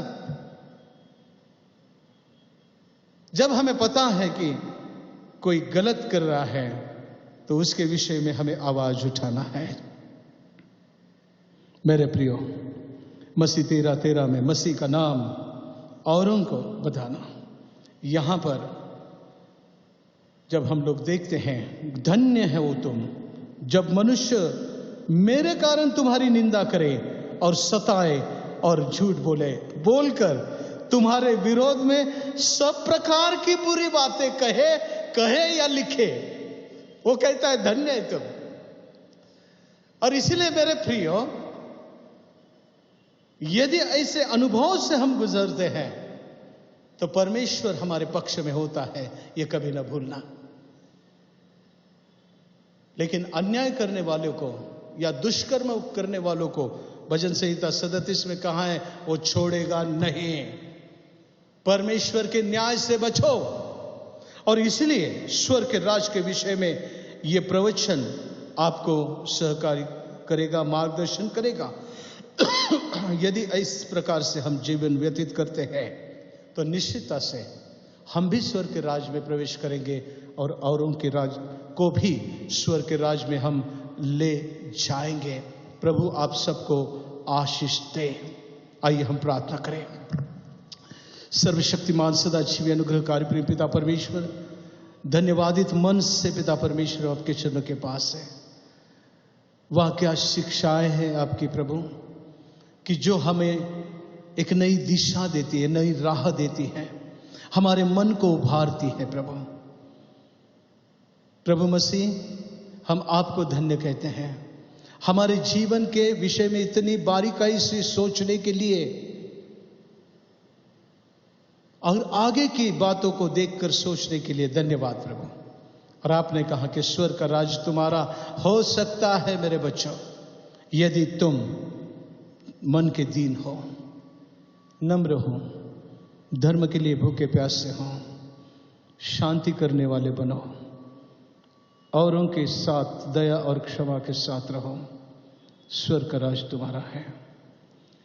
Speaker 1: जब हमें पता है कि कोई गलत कर रहा है तो उसके विषय में हमें आवाज उठाना है। मेरे प्रियो, मसीह 13:13 में मसीह का नाम औरों को बताना। यहां पर जब हम लोग देखते हैं, धन्य है वो तुम जब मनुष्य मेरे कारण तुम्हारी निंदा करे और सताए और झूठ बोले, बोलकर तुम्हारे विरोध में सब प्रकार की बुरी बातें कहे या लिखे। वो कहता है धन्य है तुम। और इसलिए मेरे प्रियो, यदि ऐसे अनुभव से हम गुजरते हैं तो परमेश्वर हमारे पक्ष में होता है, ये कभी ना भूलना। लेकिन अन्याय करने वालों को या दुष्कर्म करने वालों को भजन संहिता 37 में कहा है, वो छोड़ेगा नहीं। परमेश्वर के न्याय से बचो। और इसलिए ईश्वर के राज के विषय में यह प्रवचन आपको सहकारी करेगा, मार्गदर्शन करेगा। यदि इस प्रकार से हम जीवन व्यतीत करते हैं तो निश्चितता से हम भी स्वर्ग के राज में प्रवेश करेंगे और औरों के राज को भी स्वर्ग के राज में हम ले जाएंगे। प्रभु आप सबको आशीष दे। आइए हम प्रार्थना करें। सर्वशक्तिमान सदाशिव अनुग्रहकारी प्रेम पिता परमेश्वर, धन्यवादित मन से पिता परमेश्वर आपके चरणों के पास है। वह क्या शिक्षाएं हैं आपकी प्रभु, कि जो हमें एक नई दिशा देती है, नई राह देती है, हमारे मन को उभारती है। प्रभु मसीह, हम आपको धन्य कहते हैं हमारे जीवन के विषय में इतनी बारीकाई से सोचने के लिए और आगे की बातों को देखकर सोचने के लिए धन्यवाद प्रभु। और आपने कहा कि स्वर्ग का राज तुम्हारा हो सकता है मेरे बच्चों, यदि तुम मन के दीन हो, नम्र हों, धर्म के लिए भूखे प्यासे हों, शांति करने वाले बनो, औरों के साथ दया और क्षमा के साथ रहो। स्वर्ग का राज तुम्हारा है।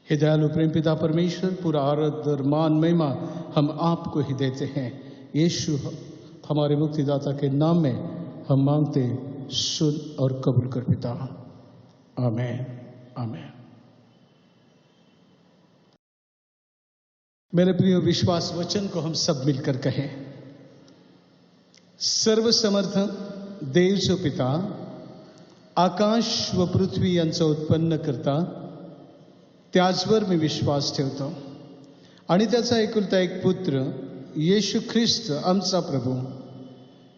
Speaker 1: हे दयालु प्रेम पिता परमेश्वर, पूरा आराधना और मान महिमा हम आपको ही देते हैं। यीशु हमारे मुक्तिदाता के नाम में हम मांगते, सुन और कबूल कर पिता। आमीन आमीन। मेरे प्रिय विश्वास वचन को हम सब मिलकर कहें। सर्वसमर्थ देवचो पिता, आकाश व पृथ्वी यांचा उत्पन्न करता, त्याचवर मी विश्वास ठेवतो आणि त्याचा एकुलता एक पुत्र येशू ख्रिस्त आमचा प्रभू,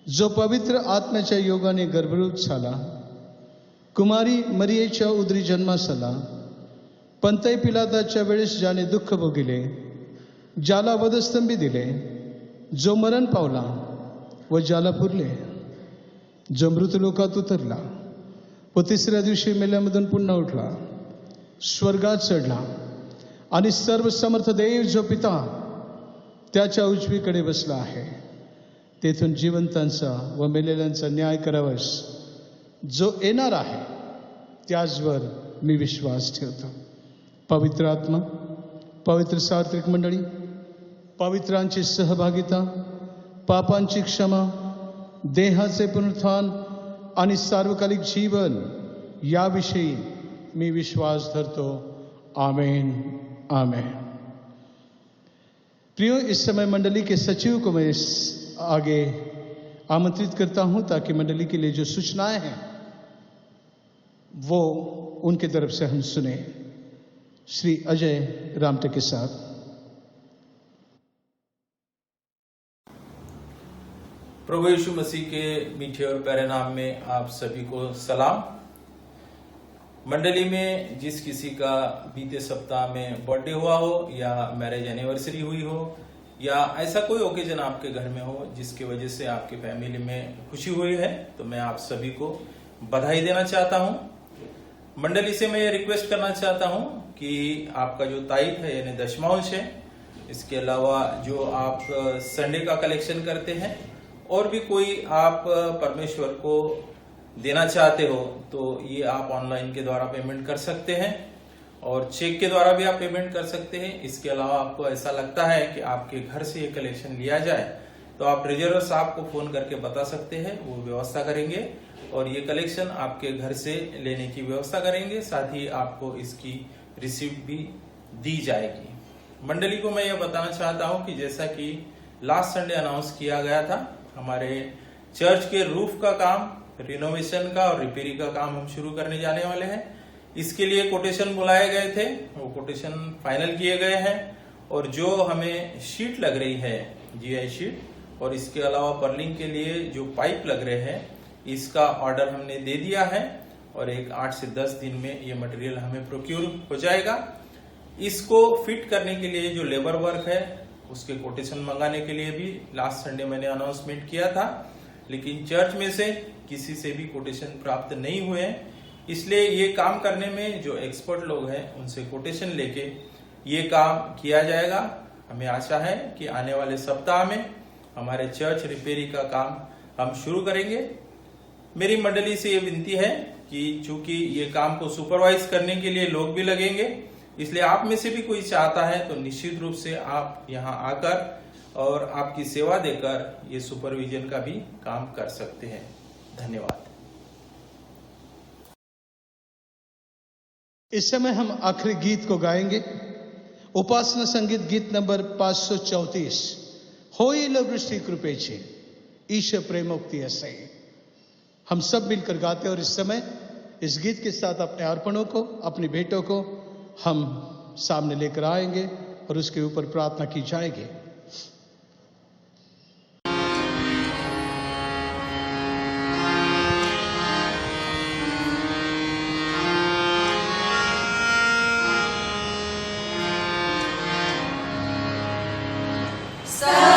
Speaker 1: जो पवित्र आत्म्याच्या योगाने गर्भरूप झाला, कुमारी मरियेच्या उदरी जन्मास आला, पंतय पिलाताच्या वेळेस ज्याने दुःख भोगिले, ज्याला वधस्तंभी दिले, जो मरण पावला व ज्याला पुरले, जो मृतलोकात उतरला व तिसऱ्या दिवशी मेल्यामधून पुन्हा उठला, स्वर्गात चढला आणि सर्व समर्थ देव जो पिता त्याच्या उजवीकडे बसला आहे, तेथून जिवंतांचा व मेलेल्यांचा न्याय करावास जो येणार आहे, त्याचवर मी विश्वास ठेवतो। पवित्र आत्मा, पवित्र सार्वत्रिक मंडळी, पवित्रांची सहभागिता, पापांची क्षमा, देहाचे पुनरुत्थान आणि सार्वकालिक जीवन याविषयी मी विश्वास धरतो। आमीन आमीन। प्रियो, इस समय मंडली के सचिव को मैं आगे आमंत्रित करता हूं ताकि मंडली के लिए जो सूचनाएं हैं वो उनके तरफ से हम सुने। श्री अजय रामटे के साथ।
Speaker 6: प्रभु यीशु मसीह के मीठे और प्यारे नाम में आप सभी को सलाम। मंडली में जिस किसी का बीते सप्ताह में बर्थडे हुआ हो या मैरिज एनिवर्सरी हुई हो या ऐसा कोई ओकेजन आपके घर में हो जिसकी वजह से आपकी फैमिली में खुशी हुई है, तो मैं आप सभी को बधाई देना चाहता हूं। मंडली से मैं ये रिक्वेस्ट करना चाहता हूं कि आपका जो ताइफ है यानी दशमांश है, इसके अलावा जो आप संडे का कलेक्शन करते हैं और भी कोई आप परमेश्वर को देना चाहते हो, तो ये आप ऑनलाइन के द्वारा पेमेंट कर सकते हैं और चेक के द्वारा भी आप पेमेंट कर सकते हैं। इसके अलावा आपको ऐसा लगता है कि आपके घर से ये कलेक्शन लिया जाए, तो आप ट्रेजरर साहब को फोन करके बता सकते हैं, वो व्यवस्था करेंगे और ये कलेक्शन आपके घर से लेने की व्यवस्था करेंगे। साथ ही आपको इसकी रिसिप्ट भी दी जाएगी। मंडली को मैं ये बताना चाहता हूँ कि जैसा कि लास्ट संडे अनाउंस किया गया था, हमारे चर्च के रूफ का काम, रिनोवेशन का और रिपेयरिंग का काम हम शुरू करने जाने वाले हैं। इसके लिए कोटेशन बुलाए गए थे, वो कोटेशन फाइनल किए गए हैं और जो हमें शीट लग रही है, जीआई शीट, और इसके अलावा पर्लिंग के लिए जो पाइप लग रहे हैं, इसका ऑर्डर हमने दे दिया है और एक 8 से 10 दिन में ये मटेरियल हमें प्रोक्योर हो जाएगा। इसको फिट करने के लिए जो लेबर वर्क है उसके कोटेशन मंगाने के लिए भी लास्ट संडे मैंने अनाउंसमेंट किया था, लेकिन चर्च में से किसी से भी कोटेशन प्राप्त नहीं हुए हैं। इसलिए ये काम करने में जो एक्सपर्ट लोग हैं उनसे कोटेशन लेके ये काम किया जाएगा। हमें आशा है कि आने वाले सप्ताह में हमारे चर्च रिपेयरिंग का काम हम शुरू करेंगे। मेरी मंडली से ये विनती है कि चूंकि ये काम को सुपरवाइज करने के लिए लोग भी लगेंगे, इसलिए आप में से भी कोई चाहता है तो निश्चित रूप से आप यहाँ आकर और आपकी सेवा देकर ये सुपरविजन का भी काम कर सकते हैं। धन्यवाद।
Speaker 1: इस समय हम आखिरी गीत को गाएंगे, उपासना संगीत गीत नंबर 534, होईल वृष्टि कृपेची ईश प्रेमोक्ति असे। हम सब मिलकर गाते और इस समय इस गीत के साथ अपने अर्पणों को, अपनी भेंटों को हम सामने लेकर आएंगे और उसके ऊपर प्रार्थना की जाएगी।
Speaker 7: सुखा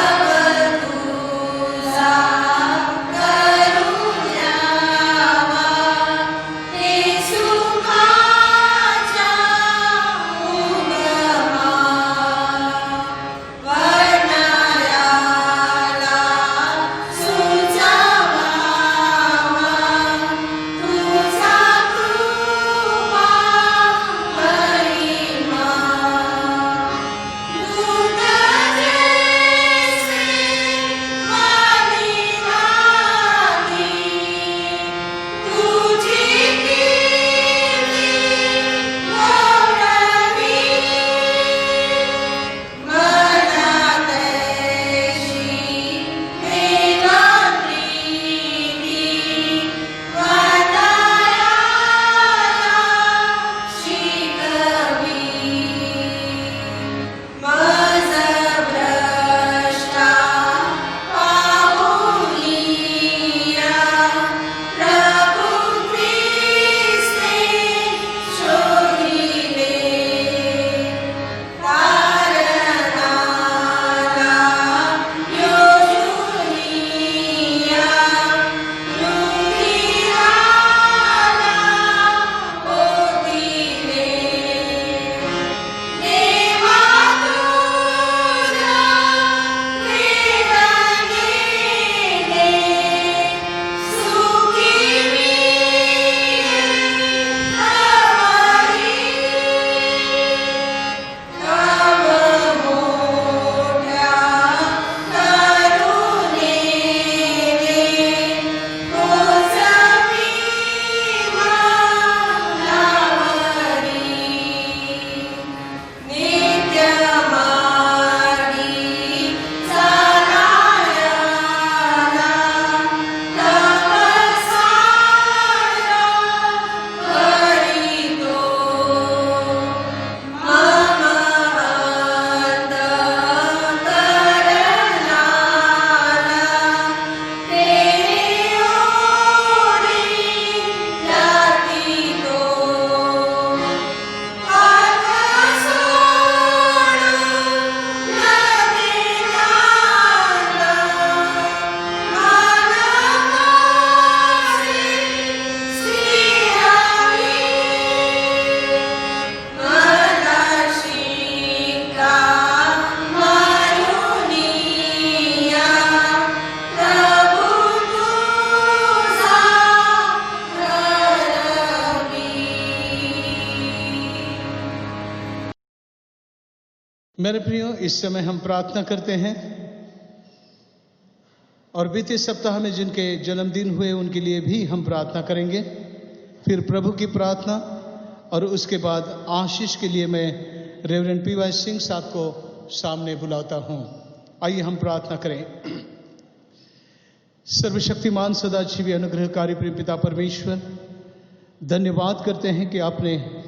Speaker 1: मेरे प्रियो, इस समय हम प्रार्थना करते हैं और बीते सप्ताह में जिनके जन्मदिन हुए उनके लिए भी हम प्रार्थना करेंगे। फिर प्रभु की प्रार्थना और उसके बाद आशीष के लिए मैं रेवरेंड पी.वाई. सिंह साहब को सामने बुलाता हूं। आइए हम प्रार्थना करें। सर्वशक्तिमान सदाशिव अनुग्रहकारी प्रिय पिता परमेश्वर, धन्यवाद करते हैं कि आपने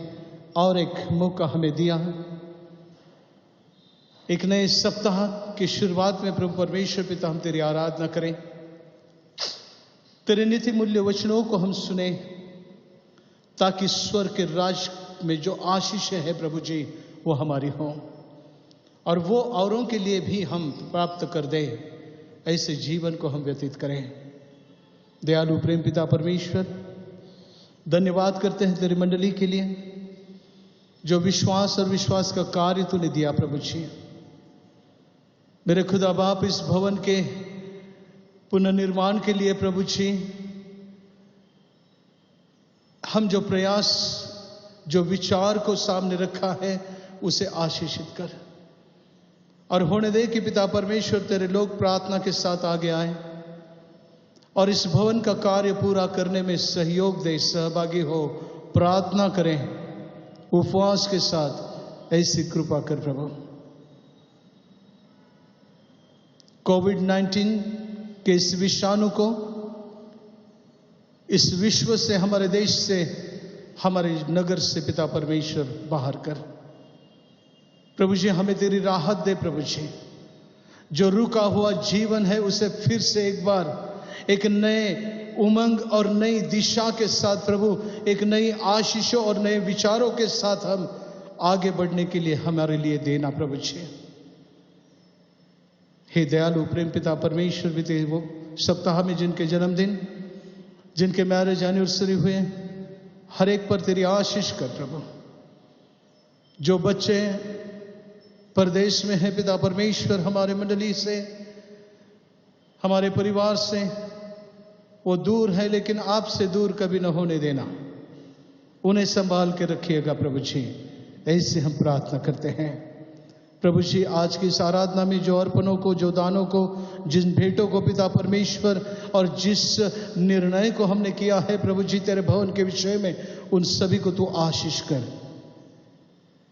Speaker 1: और एक मौका हमें दिया है। एक नए सप्ताह की शुरुआत में प्रभु परमेश्वर पिता हम तेरी आराधना करें, तेरे नीति मूल्य वचनों को हम सुने, ताकि स्वर्ग के राज में जो आशीषें हैं प्रभु जी वो हमारी हों और वो औरों के लिए भी हम प्राप्त कर दे। ऐसे जीवन को हम व्यतीत करें। दयालु प्रेम पिता परमेश्वर, धन्यवाद करते हैं तेरी मंडली के लिए जो विश्वास और विश्वास का कार्य तूने दिया प्रभु जी। मेरे खुदा बाप, इस भवन के पुनर्निर्माण के लिए प्रभु जी हम जो प्रयास, जो विचार को सामने रखा है उसे आशीषित कर और होने दे कि पिता परमेश्वर तेरे लोग प्रार्थना के साथ आगे आए और इस भवन का कार्य पूरा करने में सहयोग दे, सहभागी हो। प्रार्थना करें उपवास के साथ, ऐसी कृपा कर प्रभु। कोविड-19 के इस विषाणु को इस विश्व से, हमारे देश से, हमारे नगर से पिता परमेश्वर बाहर कर प्रभु जी। हमें तेरी राहत दे प्रभु जी। जो रुका हुआ जीवन है उसे फिर से एक बार एक नए उमंग और नई दिशा के साथ प्रभु, एक नई आशीषों और नए विचारों के साथ हम आगे बढ़ने के लिए हमारे लिए देना प्रभु जी। हे दयालु प्रेम पिता परमेश्वर, बीते वो सप्ताह में जिनके जन्मदिन, जिनके मैरिज एनिवर्सरी हुए, हर एक पर तेरी आशीष कर प्रभु। जो बच्चे परदेश में हैं पिता परमेश्वर, हमारे मंडली से, हमारे परिवार से वो दूर है, लेकिन आपसे दूर कभी न होने देना। उन्हें संभाल के रखिएगा प्रभु जी। ऐसे हम प्रार्थना करते हैं प्रभु जी। आज की इस आराधना में जो अर्पणों को, जो दानों को, जिन भेंटों को पिता परमेश्वर और जिस निर्णय को हमने किया है प्रभु जी तेरे भवन के विषय में, उन सभी को तू आशीष कर,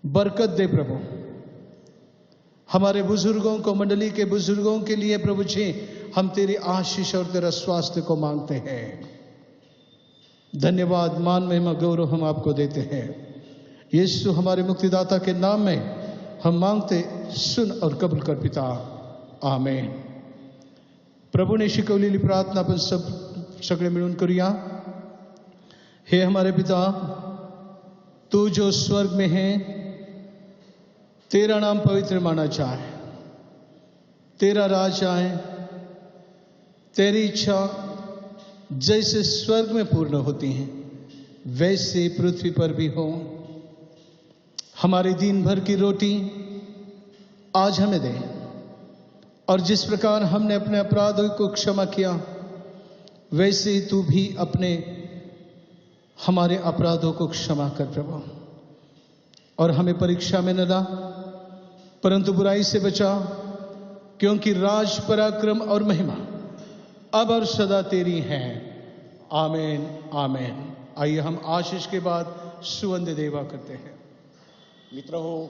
Speaker 1: बरकत दे प्रभु। हमारे बुजुर्गों को, मंडली के बुजुर्गों के लिए प्रभु जी हम तेरी आशीष और तेरा स्वास्थ्य को मांगते हैं। धन्यवाद, मान, महिमा, गौरव हम आपको देते हैं। यीशु हमारे मुक्तिदाता के नाम में हम मांगते, सुन और कबूल कर पिता, आमेन। प्रभु ने शिकवलेली प्रार्थना आपण सगळे मिळून करूया। हे हमारे पिता, तू जो स्वर्ग में है, तेरा नाम पवित्र माना जाए, तेरा राज आए, तेरी इच्छा जैसे स्वर्ग में पूर्ण होती है वैसे पृथ्वी पर भी हो। हमारी दिन भर की रोटी आज हमें दे और जिस प्रकार हमने अपने अपराधों को क्षमा किया वैसे ही तू भी अपने हमारे अपराधों को क्षमा कर प्रभु। और हमें परीक्षा में न ला परंतु बुराई से बचा, क्योंकि राज, पराक्रम और महिमा अब और सदा तेरी है। आमेन, आमेन। आइए हम आशीष के बाद सुवंद देवा करते हैं।
Speaker 4: मित्र हो,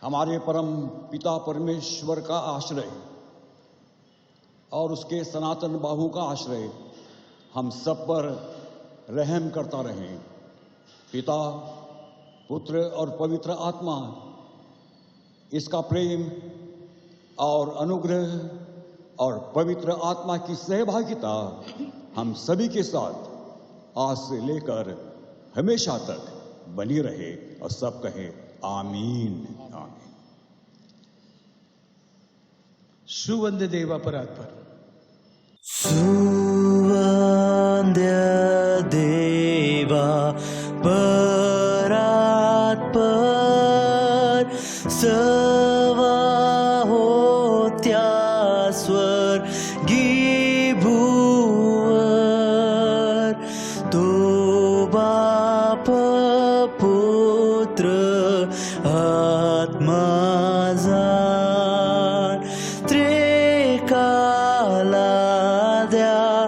Speaker 4: हमारे परम पिता परमेश्वर का आश्रय और उसके सनातन बाहु का आश्रय हम सब पर रहम करता रहे। पिता, पुत्र और पवित्र आत्मा, इसका प्रेम और अनुग्रह और पवित्र आत्मा की सहभागिता हम सभी के साथ आज से लेकर हमेशा तक बनी रहे और सब कहे आमीन, आमीन।
Speaker 1: सुवंद देवा परात पर।
Speaker 7: सुवंद देवा परात पर, सवा होत्या स्वर्गी भुवर, तो बाप पुत्र द्या